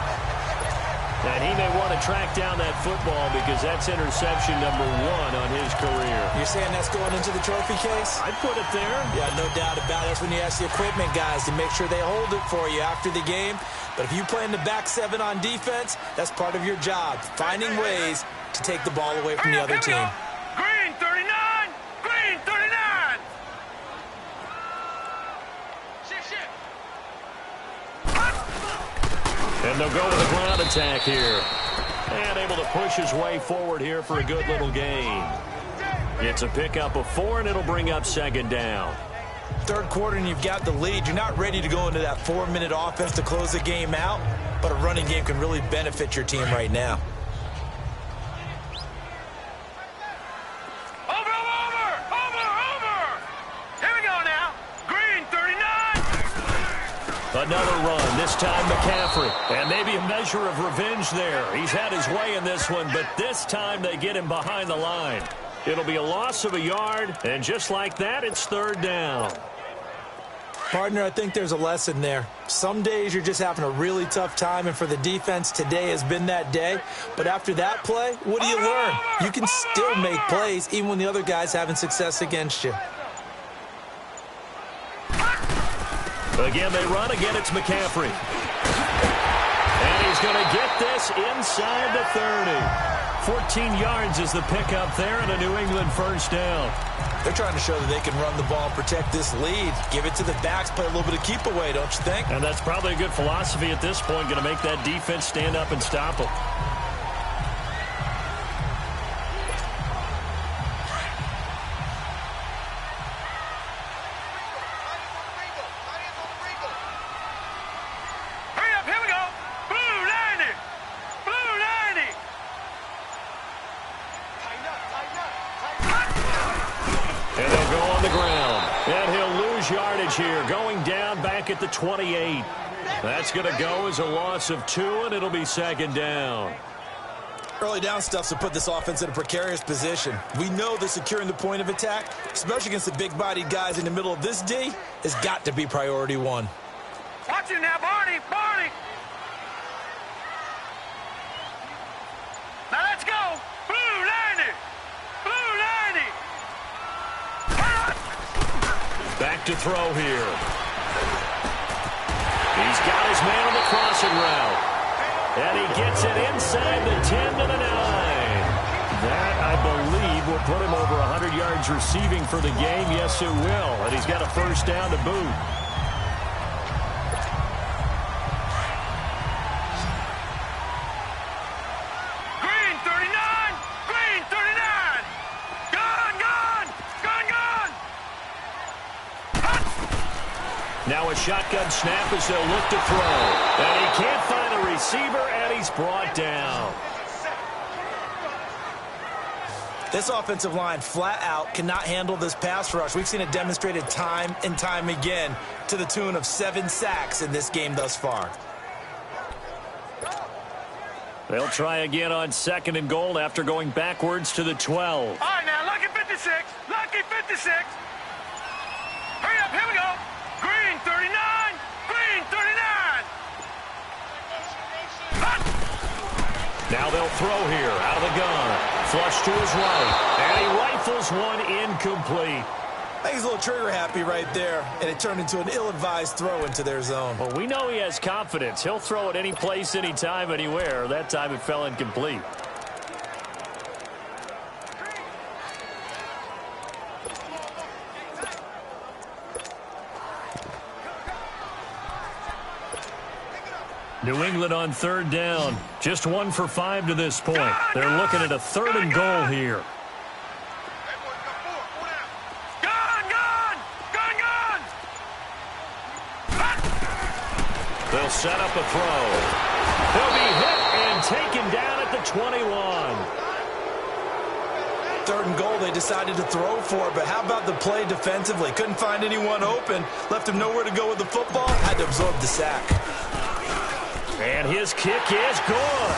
And he may want to track down that football because that's interception number 1 on his career. You're saying that's going into the trophy case? I'd put it there. Yeah, no doubt about it. That's when you ask the equipment guys to make sure they hold it for you after the game. But if you play in the back 7 on defense, that's part of your job, finding ways to take the ball away from the other team. Green 39! Green 39! Shift. And they'll go with a ground attack here. And able to push his way forward here for a good little gain. It's a pickup of 4, and it'll bring up 2nd down. Third quarter and you've got the lead. You're not ready to go into that 4-minute offense to close the game out, but a running game can really benefit your team right now. Over! Here we go now. Green 39! Another run, this time McCaffrey. And maybe a measure of revenge there. He's had his way in this one, but this time they get him behind the line. It'll be a loss of a yard, and just like that, it's 3rd down. Partner, I think there's a lesson there. Some days you're just having a really tough time, and for the defense, today has been that day. But after that play, what do you learn? You can still make plays even when the other guy's having success against you. Again, they run. Again, it's McCaffrey. And he's going to get this inside the 30. 14 yards is the pickup there, and a New England 1st down. They're trying to show that they can run the ball and protect this lead. Give it to the backs, play a little bit of keep away, don't you think? And that's probably a good philosophy at this point, going to make that defense stand up and stop them. Hurry up, here we go. Blue 90! Blue 90! And they'll go on the ground. And he'll lose yardage here, going down back at the 28. That's going to go as a loss of 2, and it'll be 2nd down. Early down stuff to put this offense in a precarious position. We know that securing the point of attack, especially against the big-bodied guys in the middle of this D, has got to be priority 1. Watch it now, Barney! Now let's go! Blue 90! Blue 90! Back to throw here. He's got his man on the crossing route. And he gets it inside the 10 to the 9. That, I believe, will put him over 100 yards receiving for the game. Yes, it will. And he's got a 1st down to boot. Green 39! Green 39! Gone! Now a shotgun snap as they'll look to throw. And he can't find a receiver, and he's brought down. This offensive line flat out cannot handle this pass rush. We've seen it demonstrated time and time again to the tune of 7 sacks in this game thus far. They'll try again on 2nd and goal after going backwards to the 12. All right, now, lucky 56. Lucky 56. Hurry up, here we go. Green 39. Green 39. Hot. Now they'll throw here out of the gun. Flush to his right. And he rifles one incomplete. I think he's a little trigger happy right there, and it turned into an ill-advised throw into their zone. Well, we know he has confidence. He'll throw it any place, anytime, anywhere. That time it fell incomplete. New England on 3rd down. Just 1 for 5 to this point. They're looking at a 3rd and goal here. They'll set up a throw. He'll be hit and taken down at the 21. 3rd and goal, they decided to throw for it, but how about the play defensively? Couldn't find anyone open, left him nowhere to go with the football, had to absorb the sack. And his kick is good.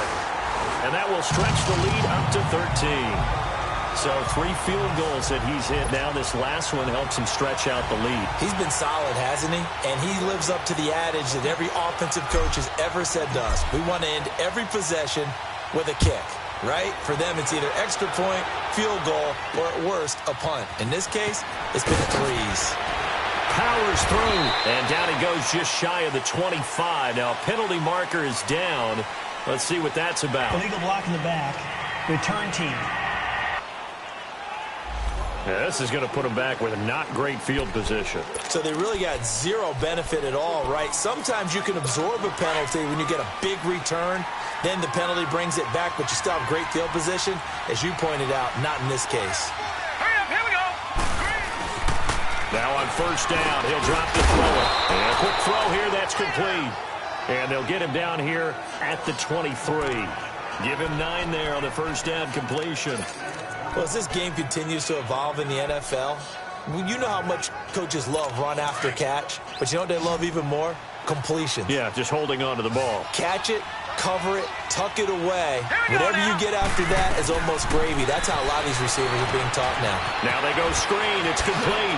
And that will stretch the lead up to 13. So 3 field goals that he's hit now. This last one helps him stretch out the lead. He's been solid, hasn't he? And he lives up to the adage that every offensive coach has ever said to us. We want to end every possession with a kick, right? For them, it's either extra point, field goal, or at worst, a punt. In this case, it's been threes. Powers through, and down he goes just shy of the 25. Now a penalty marker is down. Let's see what that's about. Illegal block in the back. Return team. Yeah, this is going to put them back with a not great field position. So they really got zero benefit at all, right? Sometimes you can absorb a penalty when you get a big return. Then the penalty brings it back, but you still have great field position. As you pointed out, not in this case. Hurry up, here we go. Now on 1st down, he'll drop the throw. And a quick throw here, that's complete. And they'll get him down here at the 23. Give him 9 there on the 1st down completion. Well, as this game continues to evolve in the NFL, you know how much coaches love run after catch, but you know what they love even more? Completion. Yeah, just holding on to the ball. Catch it, cover it, tuck it away. Whatever you get after that is almost gravy. That's how a lot of these receivers are being taught now. Now they go screen. It's complete.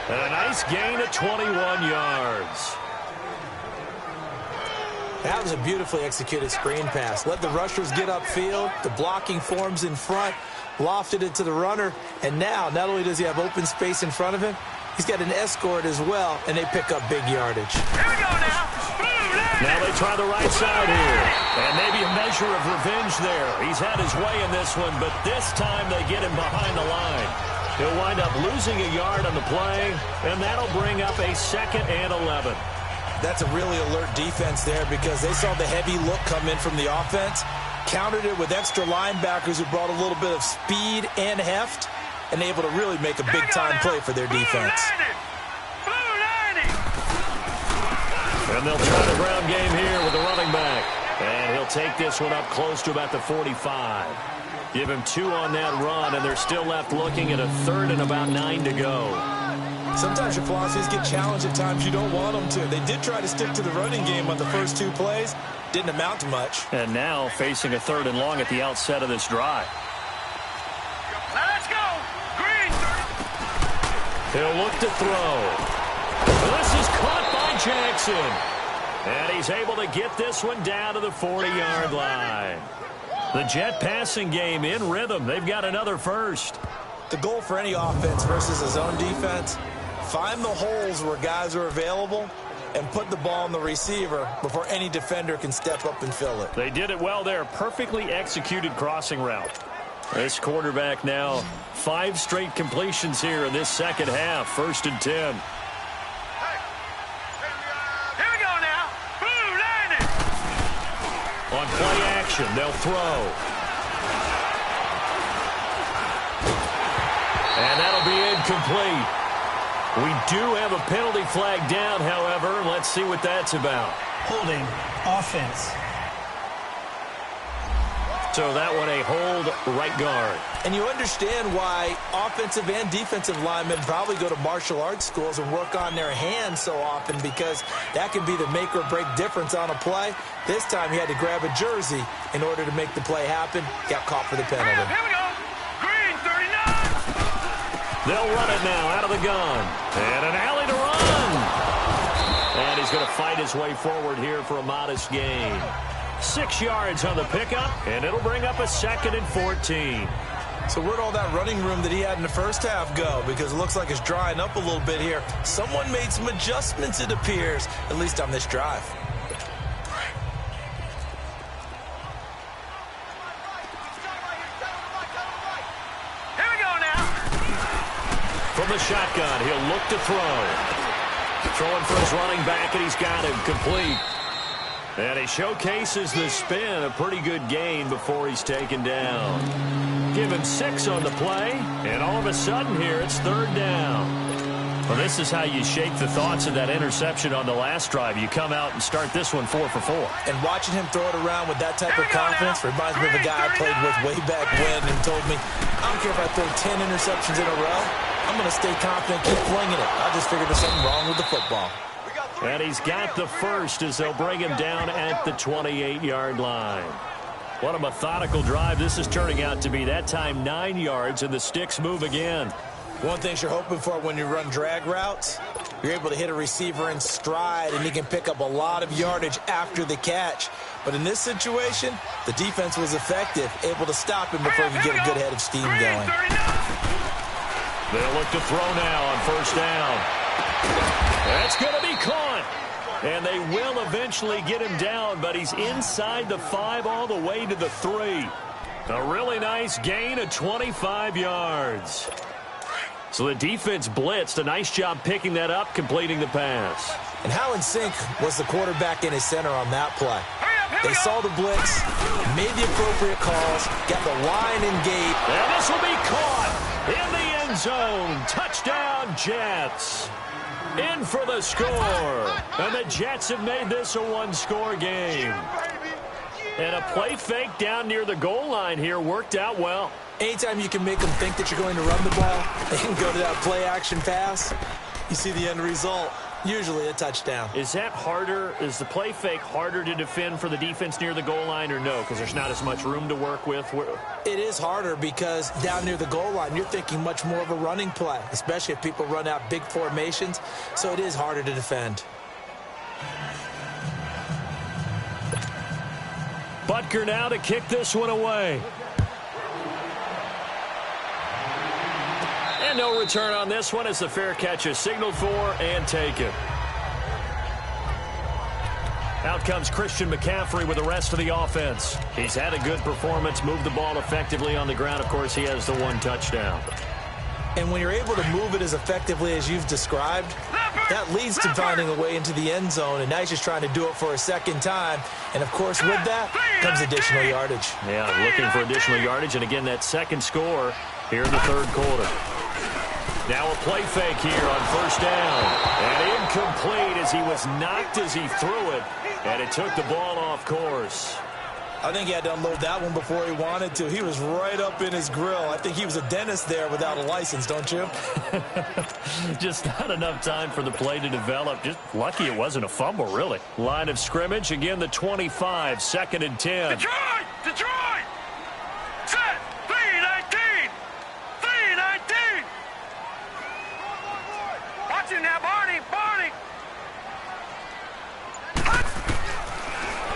And a nice gain of 21 yards. That was a beautifully executed screen pass. Let the rushers get upfield. The blocking forms in front. Lofted it to the runner. And now, not only does he have open space in front of him, he's got an escort as well, and they pick up big yardage. Here we go now. Now they try the right side here. And maybe a measure of revenge there. He's had his way in this one, but this time they get him behind the line. He'll wind up losing a yard on the play, and that'll bring up a 2nd and 11. That's a really alert defense there because they saw the heavy look come in from the offense, countered it with extra linebackers who brought a little bit of speed and heft, and able to really make a big-time play for their defense. And they'll try the ground game here with the running back. And he'll take this one up close to about the 45. Give him 2 on that run, and they're still left looking at a 3rd and about 9 to go. Sometimes your philosophies get challenged at times you don't want them to. They did try to stick to the running game on the first 2 plays. Didn't amount to much. And now facing a 3rd and long at the outset of this drive. Now let's go. Green. He'll look to throw. This is caught by Jackson. And he's able to get this one down to the 40-yard line. The Jet passing game in rhythm. They've got another first. The goal for any offense versus a zone defense, find the holes where guys are available and put the ball on the receiver before any defender can step up and fill it. They did it well there. Perfectly executed crossing route. This quarterback now 5 straight completions here in this 2nd half. 1st and 10. Here we go now. Blue landed. On play action, they'll throw. And that'll be incomplete. We do have a penalty flag down, however. Let's see what that's about. Holding. Offense. So that one a hold, right guard. And you understand why offensive and defensive linemen probably go to martial arts schools and work on their hands so often, because that can be the make or break difference on a play. This time he had to grab a jersey in order to make the play happen. Got caught for the penalty. Here we go. Green 39. They'll run it now out of the gun. And an alley to run. And he's going to fight his way forward here for a modest gain. 6 yards on the pickup, and it'll bring up a 2nd and 14. So where'd all that running room that he had in the first half go? Because it looks like it's drying up a little bit here. Someone made some adjustments, it appears, at least on this drive. Here we go now. From the shotgun, he'll look to throw. Throwing for his running back, and he's got him complete. And he showcases the spin, a pretty good gain before he's taken down. Give him 6 on the play, and all of a sudden here it's 3rd down. Well, this is how you shake the thoughts of that interception on the last drive. You come out and start this one 4 for 4. And watching him throw it around with that type of confidence reminds me of a guy I played with way back when and told me, I don't care if I throw 10 interceptions in a row, I'm going to stay confident, keep flinging it. I just figured there's something wrong with the football. And he's got the first as they'll bring him down at the 28-yard line. What a methodical drive this is turning out to be. That time 9 yards, and the sticks move again. One thing you're hoping for when you run drag routes, you're able to hit a receiver in stride, and he can pick up a lot of yardage after the catch. But in this situation, the defense was effective, able to stop him before he could get a good head of steam going. They'll look to throw now on 1st down. That's going to be caught. And they will eventually get him down, but he's inside the 5 all the way to the 3. A really nice gain of 25 yards. So the defense blitzed. A nice job picking that up, completing the pass. And how in sync was the quarterback and his center on that play? They saw the blitz, made the appropriate calls, got the line engaged. And this will be caught in the end zone. Touchdown, Jets. In for the score. And the Jets have made this a 1-score game. And a play fake down near the goal line here worked out well. Anytime you can make them think that you're going to run the ball, they can go to that play-action pass. You see the end result, usually a touchdown. Is that harder? Is the play fake harder to defend for the defense near the goal line, or no? Because there's not as much room to work with? It is harder because down near the goal line, you're thinking much more of a running play, especially if people run out big formations. So it is harder to defend. Butker now to kick this one away. And no return on this one as the fair catch is signaled for and taken. Out comes Christian McCaffrey with the rest of the offense. He's had a good performance, moved the ball effectively on the ground. Of course, he has the 1 touchdown. And when you're able to move it as effectively as you've described, that leads to finding a way into the end zone. And now he's just trying to do it for a 2nd time. And, of course, with that comes additional yardage. Yeah, looking for additional yardage. And, again, that 2nd score here in the 3rd quarter. Now a play fake here on 1st down. And incomplete as he was knocked as he threw it. And it took the ball off course. I think he had to unload that one before he wanted to. He was right up in his grill. I think he was a dentist there without a license, don't you? Just not enough time for the play to develop. Just lucky it wasn't a fumble, really. Line of scrimmage, again, the 25, 2nd and 10. Detroit! Detroit! Set! 3-19! 3-19! Watch him now, Barney! Barney!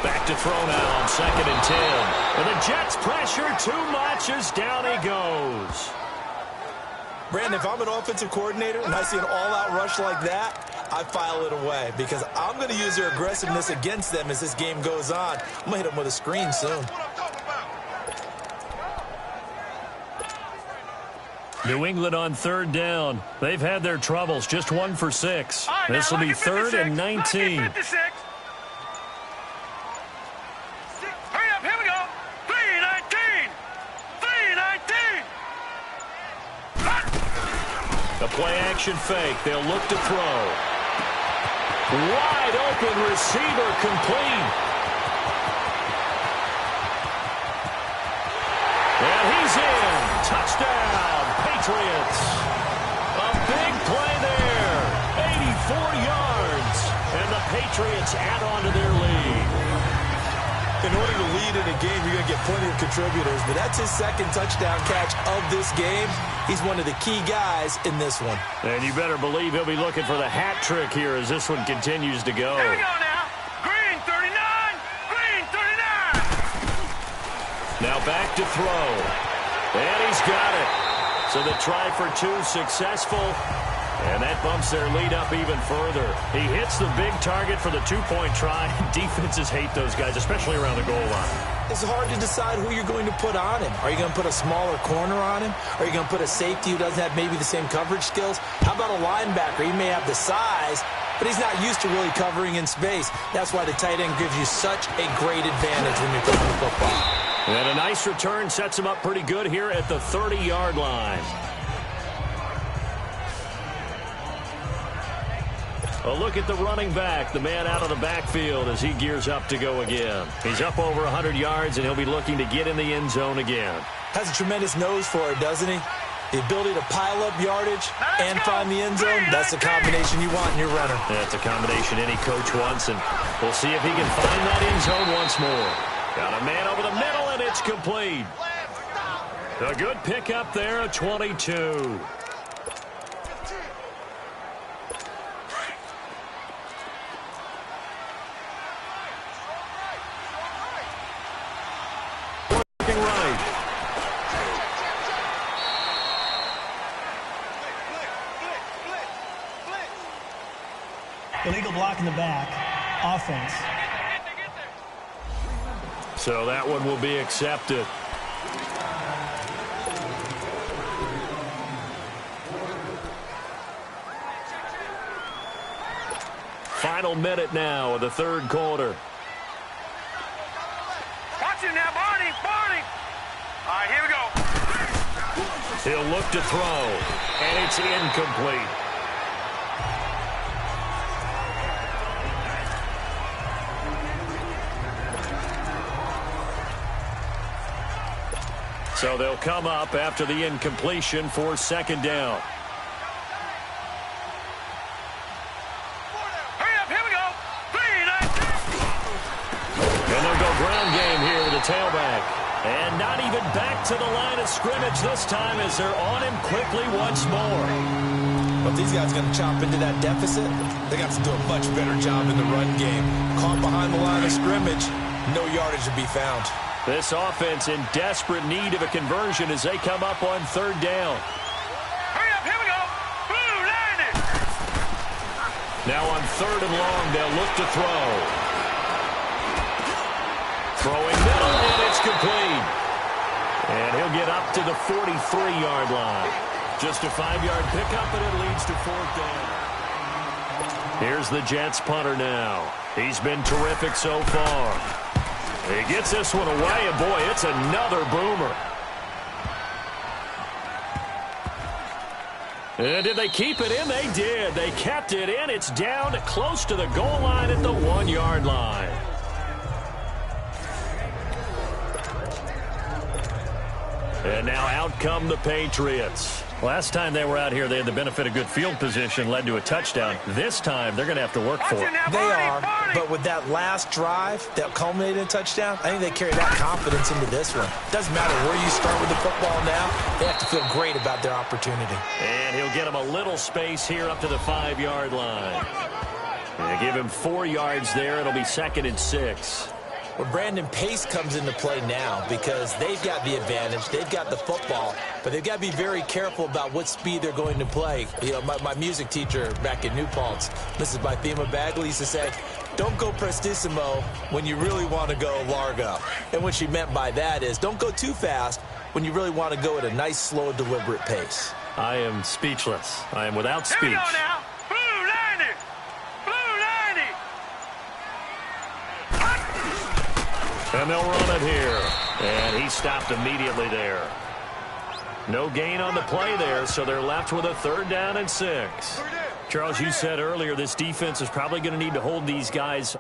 Back to throw now on 2nd and 10. And the Jets pressure too much as down he goes. Brandon, if I'm an offensive coordinator and I see an all-out rush like that, I file it away because I'm going to use their aggressiveness against them as this game goes on. I'm going to hit them with a screen soon. New England on 3rd down. They've had their troubles, just 1 for 6. Right, this will be 3rd and 19. 56. Hurry up, here we go. 3-19. 3-19. A Play action fake. They'll look to throw. Wide open receiver complete. And he's in. Touchdown, Patriots. A big play there. 84 yards. And the Patriots add on to their lead. In order to lead in a game, you're going to get plenty of contributors, but that's his second touchdown catch of this game. He's one of the key guys in this one. And you better believe he'll be looking for the hat trick here as this one continues to go. Here we go now. Green 39. Green 39. Now back to throw. And he's got it. So the try for two successful. And that bumps their lead up even further. He hits the big target for the two-point try. Defenses hate those guys, especially around the goal line. It's hard to decide who you're going to put on him. Are you going to put a smaller corner on him? Are you going to put a safety who doesn't have maybe the same coverage skills? How about a linebacker? He may have the size, but he's not used to really covering in space. That's why the tight end gives you such a great advantage when you're throwing the football. And a nice return sets him up pretty good here at the 30-yard line. A look at the running back, the man out of the backfield as he gears up to go again. He's up over 100 yards, and he'll be looking to get in the end zone again. Has a tremendous nose for it, doesn't he? The ability to pile up yardage and find the end zone, that's the combination you want in your runner. That's a combination any coach wants, and we'll see if he can find that end zone once more. Got a man over the middle, and it's complete. A good pickup there, a 22. Illegal block in the back. Offense. So that one will be accepted. Final minute now of the third quarter. Watch it now, Barney. Barney. All right, here we go. He'll look to throw, and it's incomplete. So they'll come up after the incompletion for second down. Hurry up, here we go. 3, 9. And they'll go ground game here with the tailback. And not even back to the line of scrimmage this time as they're on him quickly once more. But if these guys are going to chop into that deficit, they got to do a much better job in the run game. Caught behind the line of scrimmage, no yardage to be found. This offense in desperate need of a conversion as they come up on third down. Hurry up, here we go. Blue, 90. Now on third and long, they'll look to throw. Throwing middle, and it's complete. And he'll get up to the 43-yard line. Just a 5-yard pickup, and it leads to fourth down. Here's the Jets punter now. He's been terrific so far. He gets this one away, and boy, it's another boomer. And did they keep it in? They did. They kept it in. It's down to close to the goal line at the 1-yard line. And now out come the Patriots. Last time they were out here, they had the benefit of good field position, led to a touchdown. This time, they're going to have to work for it. They are, but with that last drive that culminated in a touchdown, I think they carry that confidence into this one. Doesn't matter where you start with the football now, they have to feel great about their opportunity. And he'll get him a little space here up to the 5-yard line. And give him 4 yards there. It'll be 2nd and 6. Well, Brandon, pace comes into play now because they've got the advantage. They've got the football, but they've got to be very careful about what speed they're going to play. You know, my music teacher back in New Paltz, Mrs. Bythema Bagley, used to say, don't go prestissimo when you really want to go largo. And what she meant by that is don't go too fast when you really want to go at a nice, slow, deliberate pace. I am speechless. I am without speech. Here we go now. Blue, 90. Blue, 90. And they'll run it here. And he stopped immediately there. No gain on the play there, so they're left with a 3rd down and 6. Charles, you said earlier this defense is probably going to need to hold these guys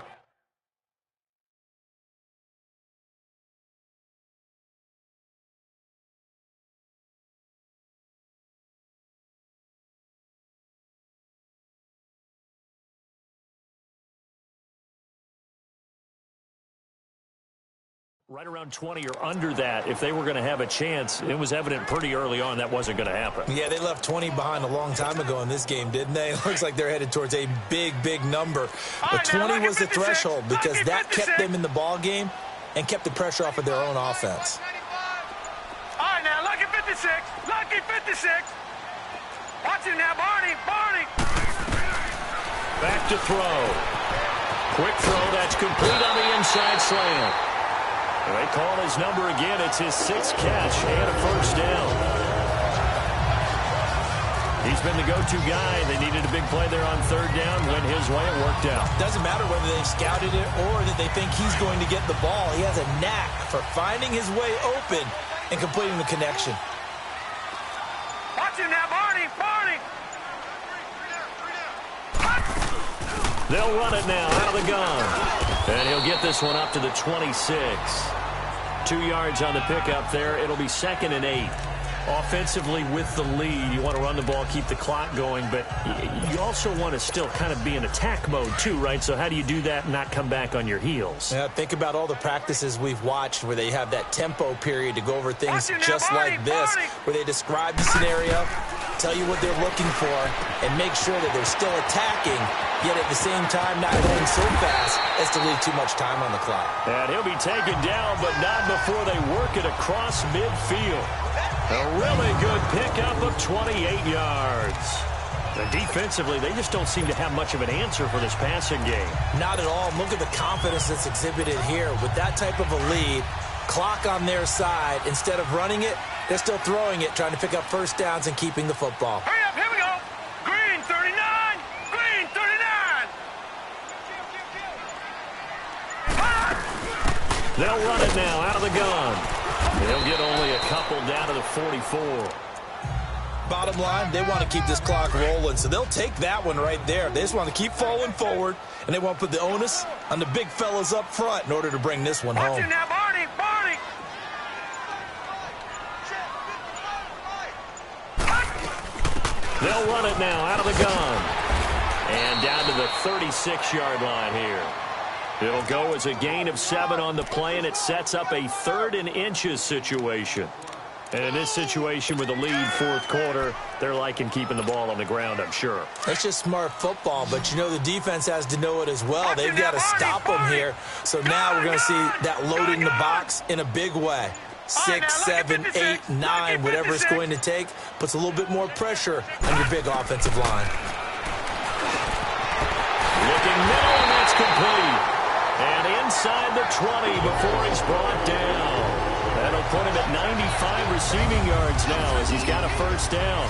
right around 20 or under that. If they were going to have a chance, it was evident pretty early on that wasn't going to happen. Yeah, they left 20 behind a long time ago in this game, didn't they? It looks like they're headed towards a big, big number. But 20 was the threshold because that kept them in the ball game and kept the pressure off of their own offense. All right, now, lucky 56. Lucky 56. Watch it now, Barney. Barney. Back to throw. Quick throw. That's complete on the inside slant. They call his number again. It's his 6th catch and a 1st down. He's been the go-to guy. They needed a big play there on 3rd down. Went his way. It worked out. Doesn't matter whether they scouted it or that they think he's going to get the ball. He has a knack for finding his way open and completing the connection. Watch him now, Barney. Barney. They'll run it now out of the gun. And he'll get this one up to the 26. 2 yards on the pickup there. It'll be 2nd and 8. Offensively with the lead, you want to run the ball, keep the clock going, but you also want to still kind of be in attack mode too, right? So how do you do that and not come back on your heels? Yeah, think about all the practices we've watched where they have that tempo period to go over things just like this, where they describe the scenario, tell you what they're looking for, and make sure that they're still attacking, yet at the same time not going so fast as to leave too much time on the clock. And he'll be taken down, but not before they work it across midfield. A really good pickup of 28 yards. And defensively, they just don't seem to have much of an answer for this passing game. Not at all. Look at the confidence that's exhibited here. With that type of a lead, clock on their side, instead of running it, they're still throwing it, trying to pick up 1st downs and keeping the football. Hurry up, here we go. Green 39. Green 39. They'll run it now out of the gun. They'll get only a couple down to the 44. Bottom line, they want to keep this clock rolling, so they'll take that one right there. They just want to keep falling forward, and they want to put the onus on the big fellas up front in order to bring this one home. Watch it now, Barney. Barney. They'll run it now out of the gun. And down to the 36-yard line here. It'll go as a gain of 7 on the play, and it sets up a 3rd and inches situation. And in this situation with the lead 4th quarter, they're liking keeping the ball on the ground, I'm sure. That's just smart football, but you know the defense has to know it as well. They've got to stop them here. So now we're going to see that loading the box in a big way. 6, 7, 8, 9, whatever it's going to take, puts a little bit more pressure on your big offensive line. Looking middle, and that's complete. And inside the 20 before he's brought down. That'll put him at 95 receiving yards now as he's got a 1st down.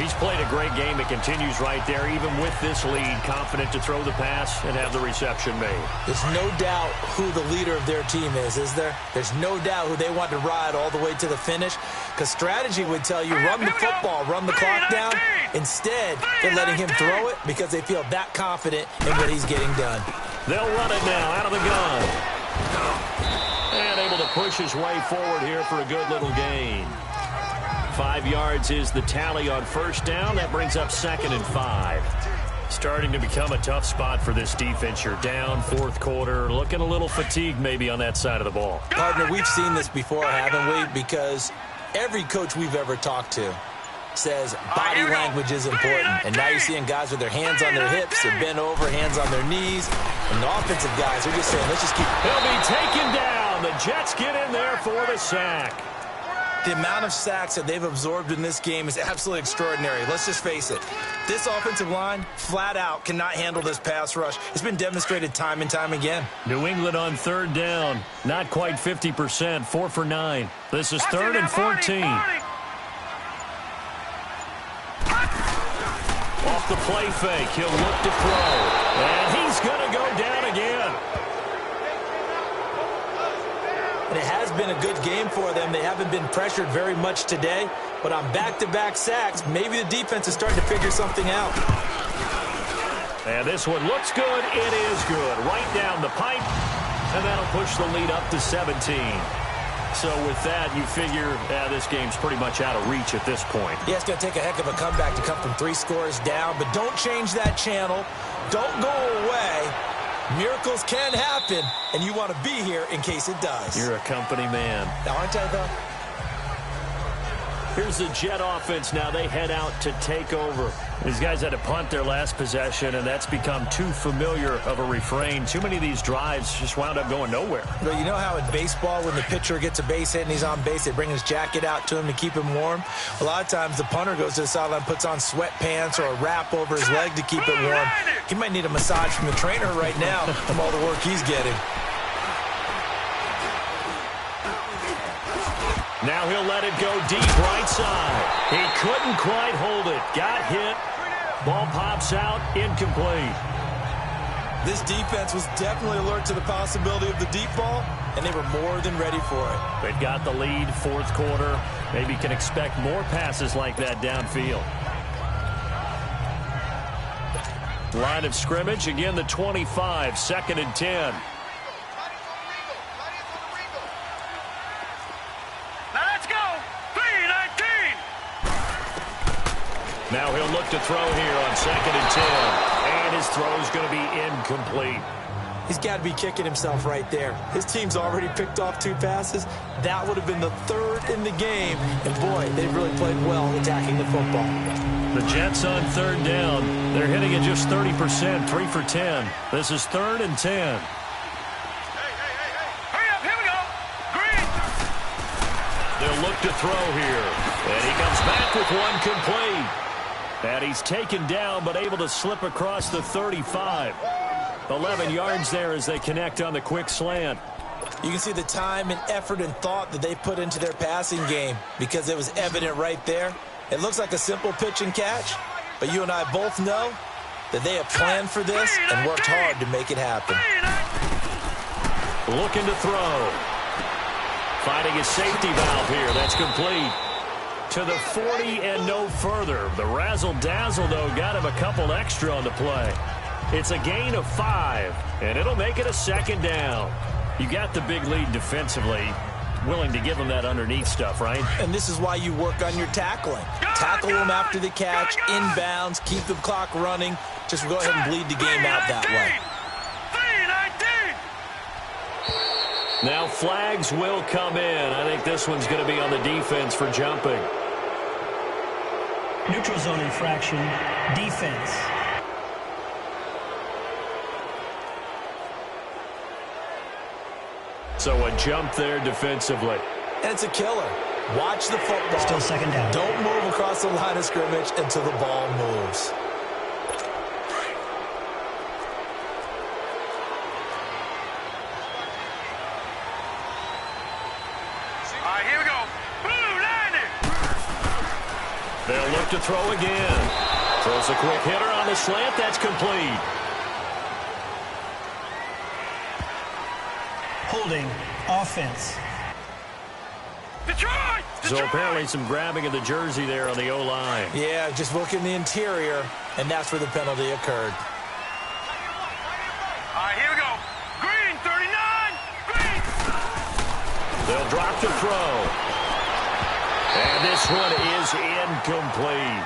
He's played a great game. It continues right there, even with this lead, confident to throw the pass and have the reception made. There's no doubt who the leader of their team is there? There's no doubt who they want to ride all the way to the finish, because strategy would tell you run the football, run the clock down. Instead, they're letting him throw it because they feel that confident in what he's getting done. They'll run it now out of the gun. And able to push his way forward here for a good little gain. 5 yards is the tally on 1st down. That brings up 2nd and 5. Starting to become a tough spot for this defense. You're down 4th quarter. Looking a little fatigued maybe on that side of the ball. Partner, we've seen this before, haven't we? Because every coach we've ever talked to says body language is important. And now you're seeing guys with their hands on their hips, they're bent over, hands on their knees. And the offensive guys are just saying, let's just keep. He'll be taken down. The Jets get in there for the sack. The amount of sacks that they've absorbed in this game is absolutely extraordinary. Let's just face it. This offensive line, flat out, cannot handle this pass rush. It's been demonstrated time and time again. New England on 3rd down. Not quite 50%. 4 for 9. This is 3rd and 14. Off the play fake. He'll look to throw. And he's going to go down again. And it has been a good game for them. They haven't been pressured very much today. But on back-to-back sacks, maybe the defense is starting to figure something out. And this one looks good. It is good. Right down the pipe. And that'll push the lead up to 17. So with that, you figure this game's pretty much out of reach at this point. Yeah, it's going to take a heck of a comeback to come from 3 scores down. But don't change that channel. Don't go away. Miracles can happen, and you want to be here in case it does. You're a company man. Now, aren't I, though? Here's the Jet offense now. They head out to take over. These guys had to punt their last possession, and that's become too familiar of a refrain. Too many of these drives just wound up going nowhere. But you know how in baseball, when the pitcher gets a base hit and he's on base, they bring his jacket out to him to keep him warm? A lot of times the punter goes to the sideline, puts on sweatpants or a wrap over his leg to keep it warm. He might need a massage from the trainer right now from all the work he's getting. Now he'll let it go deep right side. He couldn't quite hold it. Got hit. Ball pops out. Incomplete. This defense was definitely alert to the possibility of the deep ball, and they were more than ready for it. They've got the lead, 4th quarter. Maybe can expect more passes like that downfield. Line of scrimmage, again the 25, 2nd and 10. Now he'll look to throw here on 2nd and 10. And his throw is going to be incomplete. He's got to be kicking himself right there. His team's already picked off 2 passes. That would have been the 3rd in the game. And, boy, they've really played well attacking the football. The Jets on 3rd down. They're hitting at just 30%, 3 for 10. This is 3rd and 10. Hurry up, here we go. Green. They'll look to throw here. And he comes back with one complete. And he's taken down, but able to slip across the 35. 11 yards there as they connect on the quick slant. You can see the time and effort and thought that they put into their passing game because it was evident right there. It looks like a simple pitch and catch, but you and I both know that they have planned for this and worked hard to make it happen. Looking to throw. Finding a safety valve here. That's complete. To the 40 and no further. The razzle-dazzle, though, got him a couple extra on the play. It's a gain of 5, and it'll make it a 2nd down. You got the big lead defensively. Willing to give them that underneath stuff, right? And this is why you work on your tackling. Tackle them after the catch, inbounds, keep the clock running. Just go ahead and bleed the game out that way. Now flags will come in. I think this one's going to be on the defense for jumping. Neutral zone infraction, defense. So a jump there defensively. And it's a killer. Watch the football. Still 2nd down. Don't move across the line of scrimmage until the ball moves. Here we go. Blue landing. They'll look to throw again. Throws a quick hitter on the slant. That's complete. Holding offense. Detroit. So apparently some grabbing of the jersey there on the O-line. Yeah, just look in the interior, and that's where the penalty occurred. Here we go. Green 39. Green. They'll drop the throw. And this one is incomplete.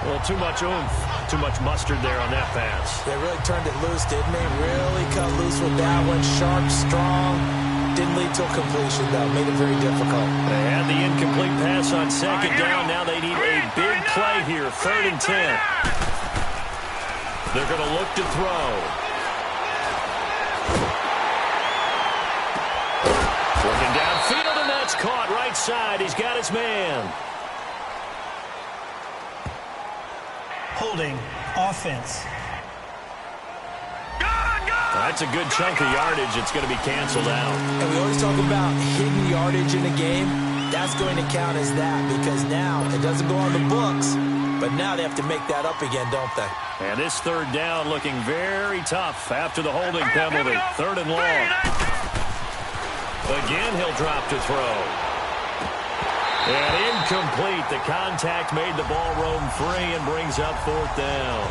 Well, too much oomph, too much mustard there on that pass. They really turned it loose, didn't they? Really cut loose with that one. Sharp, strong. Didn't lead to a completion, though. Made it very difficult. They had the incomplete pass on 2nd down. Now they need a big play here, 3rd and 10. They're going to look to throw. Looking downfield, and that's caught right side. He's got his man. Holding offense. That's a good chunk of yardage. It's going to be canceled out. And we always talk about hidden yardage in a game. That's going to count as that because now it doesn't go on the books, but now they have to make that up again, don't they? And this 3rd down looking very tough after the holding penalty. 3rd and long. Again, he'll drop to throw. And incomplete. The contact made the ball roam free and brings up 4th down.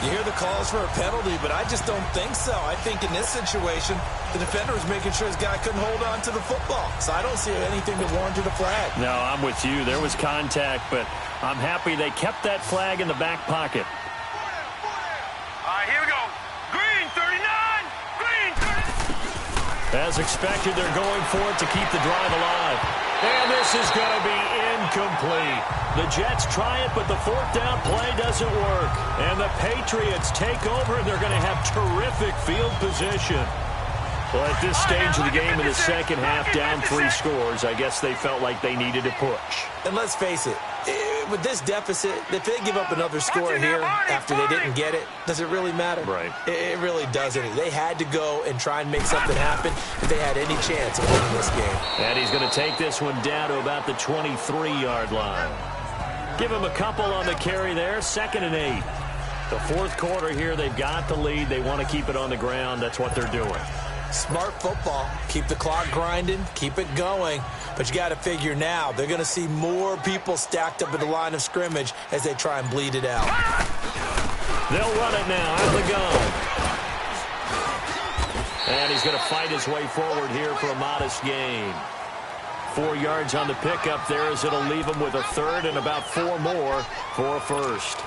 You hear the calls for a penalty, but I just don't think so. I think in this situation, the defender was making sure his guy couldn't hold on to the football. So I don't see anything that warranted a flag. No, I'm with you. There was contact, but I'm happy they kept that flag in the back pocket. All right, here we go. Green 39. Green 39. As expected, they're going for it to keep the drive alive. And this is going to be incomplete. The Jets try it, but the 4th down play doesn't work. And the Patriots take over, and they're going to have terrific field position. Well, at this stage of the game in the second half, down 3 scores, I guess they felt like they needed to push. And let's face it, with this deficit, if they give up another score here after they didn't get it, does it really matter? Right. It really doesn't. They had to go and try and make something happen if they had any chance of winning this game. And he's going to take this one down to about the 23-yard line. Give him a couple on the carry there, 2nd and 8. The 4th quarter here, they've got the lead. They want to keep it on the ground. That's what they're doing. Smart football. Keep the clock grinding. Keep it going. But you got to figure now, they're going to see more people stacked up at the line of scrimmage as they try and bleed it out. They'll run it now out of the gun. And he's going to fight his way forward here for a modest gain. 4 yards on the pickup there as it'll leave him with a 3rd and about 4 more for a 1st.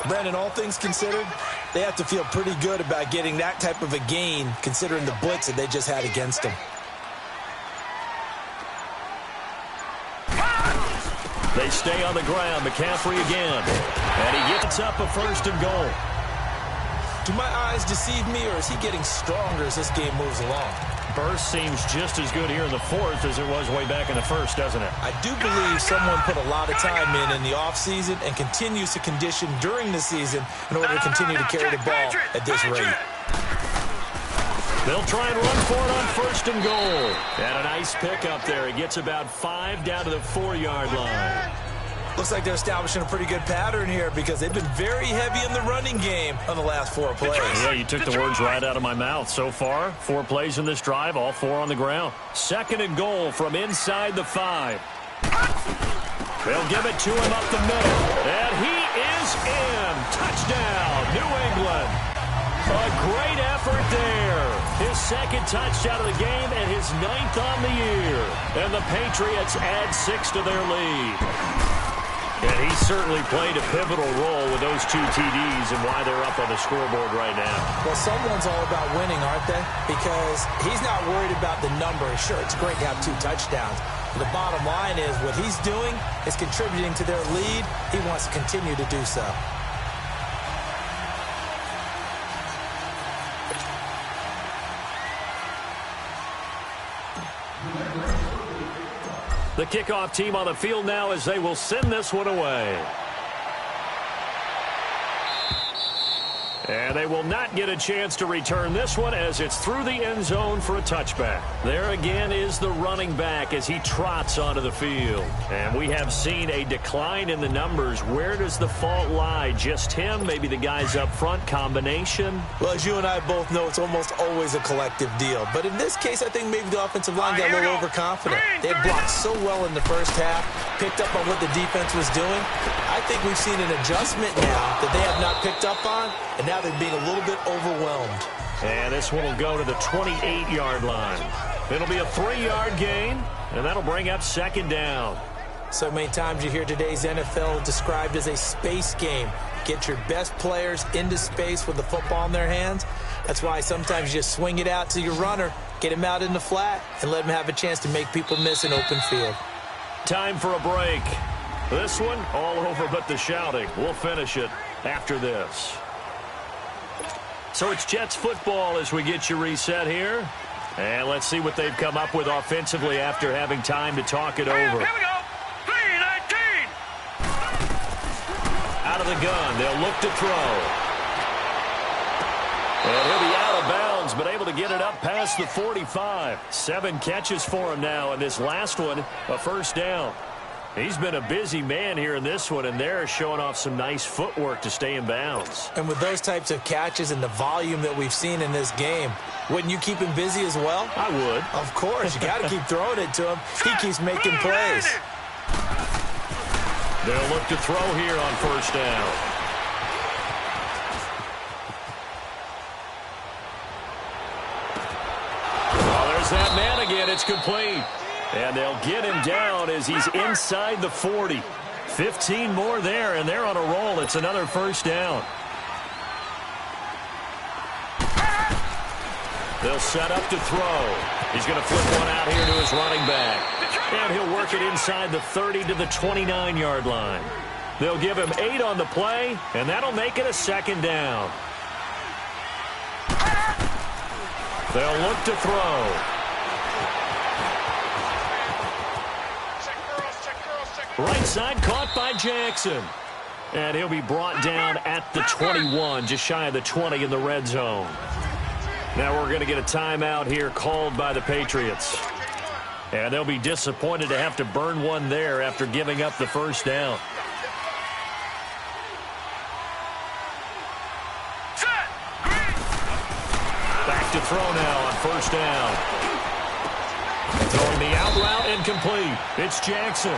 Brandon, all things considered, they have to feel pretty good about getting that type of a gain considering the blitz that they just had against them. They stay on the ground. McCaffrey again. And he gets up a 1st and goal. Do my eyes deceive me, or is he getting stronger as this game moves along? Burst seems just as good here in the 4th as it was way back in the 1st, doesn't it? I do believe someone put a lot of time in the offseason and continues to condition during the season in order to continue to carry the ball at this rate. They'll try and run for it on 1st and goal. And a nice pickup there. He gets about 5 down to the 4-yard line. Looks like they're establishing a pretty good pattern here because they've been very heavy in the running game on the last 4 plays. Yeah, you took the words right out of my mouth. So far, 4 plays in this drive, all 4 on the ground. 2nd and goal from inside the 5. They'll give it to him up the middle. And he is in. Touchdown, New England. A great effort there. His 2nd touchdown of the game and his 9th on the year. And the Patriots add 6 to their lead. And he certainly played a pivotal role with those 2 TDs and why they're up on the scoreboard right now. Well, someone's all about winning, aren't they? Because he's not worried about the number. Sure, it's great to have 2 touchdowns. But the bottom line is what he's doing is contributing to their lead. He wants to continue to do so. The kickoff team on the field now as they will send this one away. And they will not get a chance to return this one as it's through the end zone for a touchback. There again is the running back as he trots onto the field. And we have seen a decline in the numbers. Where does the fault lie? Just him? Maybe the guys up front? Combination? Well, as you and I both know, it's almost always a collective deal. But in this case, I think maybe the offensive line got a little overconfident. They had blocked so well in the first half, picked up on what the defense was doing. I think we've seen an adjustment now that they have not picked up on, and now they're being a little bit overwhelmed. And this one will go to the 28-yard line. It'll be a 3-yard gain, and that'll bring up 2nd down. So many times you hear today's NFL described as a space game. Get your best players into space with the football in their hands. That's why sometimes you just swing it out to your runner, get him out in the flat, and let him have a chance to make people miss an open field. Time for a break. This one, all over but the shouting. We'll finish it after this. So it's Jets football as we get you reset here. And let's see what they've come up with offensively after having time to talk it over. Here we go. 3-19. Out of the gun, they'll look to throw. And he'll be out of bounds, but able to get it up past the 45. 7 catches for him now, and this last one, a 1st down. He's been a busy man here in this one, and they're showing off some nice footwork to stay in bounds. And with those types of catches and the volume that we've seen in this game, wouldn't you keep him busy as well? I would. Of course. You got to keep throwing it to him. He keeps making plays. They'll look to throw here on first down. Oh, there's that man again. It's complete. And they'll get him down as he's inside the 40. 15 more there, and they're on a roll. It's another first down. They'll set up to throw. He's going to flip one out here to his running back. And he'll work it inside the 30 to the 29-yard line. They'll give him 8 on the play, and that'll make it a second down. They'll look to throw. Right side caught by Jackson. And he'll be brought down at the 21, just shy of the 20 in the red zone. Now we're going to get a timeout here called by the Patriots. And they'll be disappointed to have to burn one there after giving up the first down. Back to throw now on first down. Throwing the out route incomplete. It's Jackson.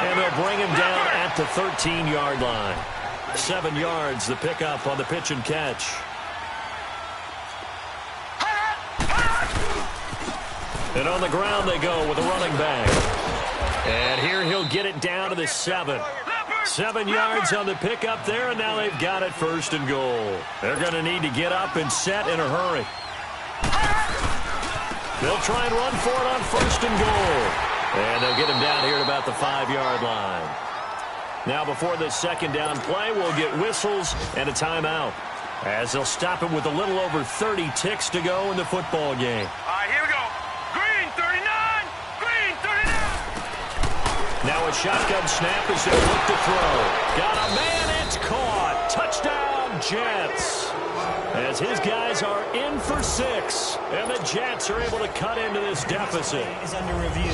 And they'll bring him down at the 13-yard line. 7 yards, the pickup on the pitch and catch. And on the ground they go with a running back. And here he'll get it down to the 7. 7 yards on the pickup there, and now they've got it first and goal. They're going to need to get up and set in a hurry. They'll try and run for it on first and goal. And they'll get him down here at about the 5-yard line. Now before this second down play, we'll get whistles and a timeout, as they'll stop it with a little over 30 ticks to go in the football game. All right, here we go. Green 39, green 39. Now a shotgun snap as they look to throw. Got a man, it's caught. Touchdown, Jets. As his guys are in for 6, and the Jets are able to cut into this deficit. Is under review.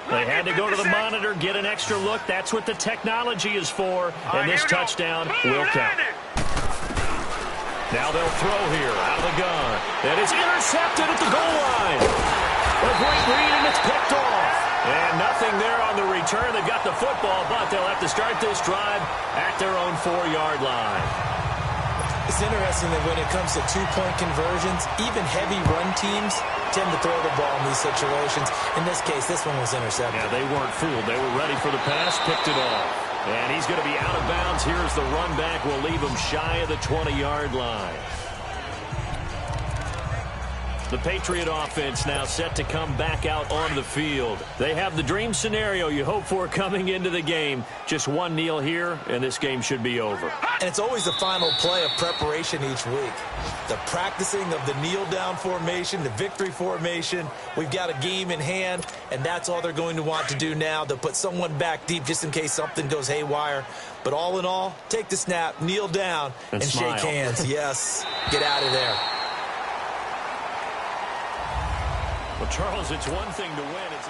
They had to go to the monitor, get an extra look. That's what the technology is for, and this touchdown will count. Now they'll throw here out of the gun. And it's intercepted at the goal line. A great read, and it's picked off. And nothing there on the return. They've got the football, but they'll have to start this drive at their own 4-yard line. It's interesting that when it comes to two-point conversions, even heavy run teams tend to throw the ball in these situations. In this case, this one was intercepted. Yeah, they weren't fooled. They were ready for the pass, picked it off. And he's going to be out of bounds. Here's the run back. We'll leave him shy of the 20-yard line. The Patriot offense now set to come back out on the field. They have the dream scenario you hope for coming into the game. Just one kneel here, and this game should be over. And it's always the final play of preparation each week. The practicing of the kneel-down formation, the victory formation. We've got a game in hand, and that's all they're going to want to do now. They'll put someone back deep just in case something goes haywire. But all in all, take the snap, kneel down, and smile. shake hands. Yes, get out of there. Well, Charles, it's one thing to win. It's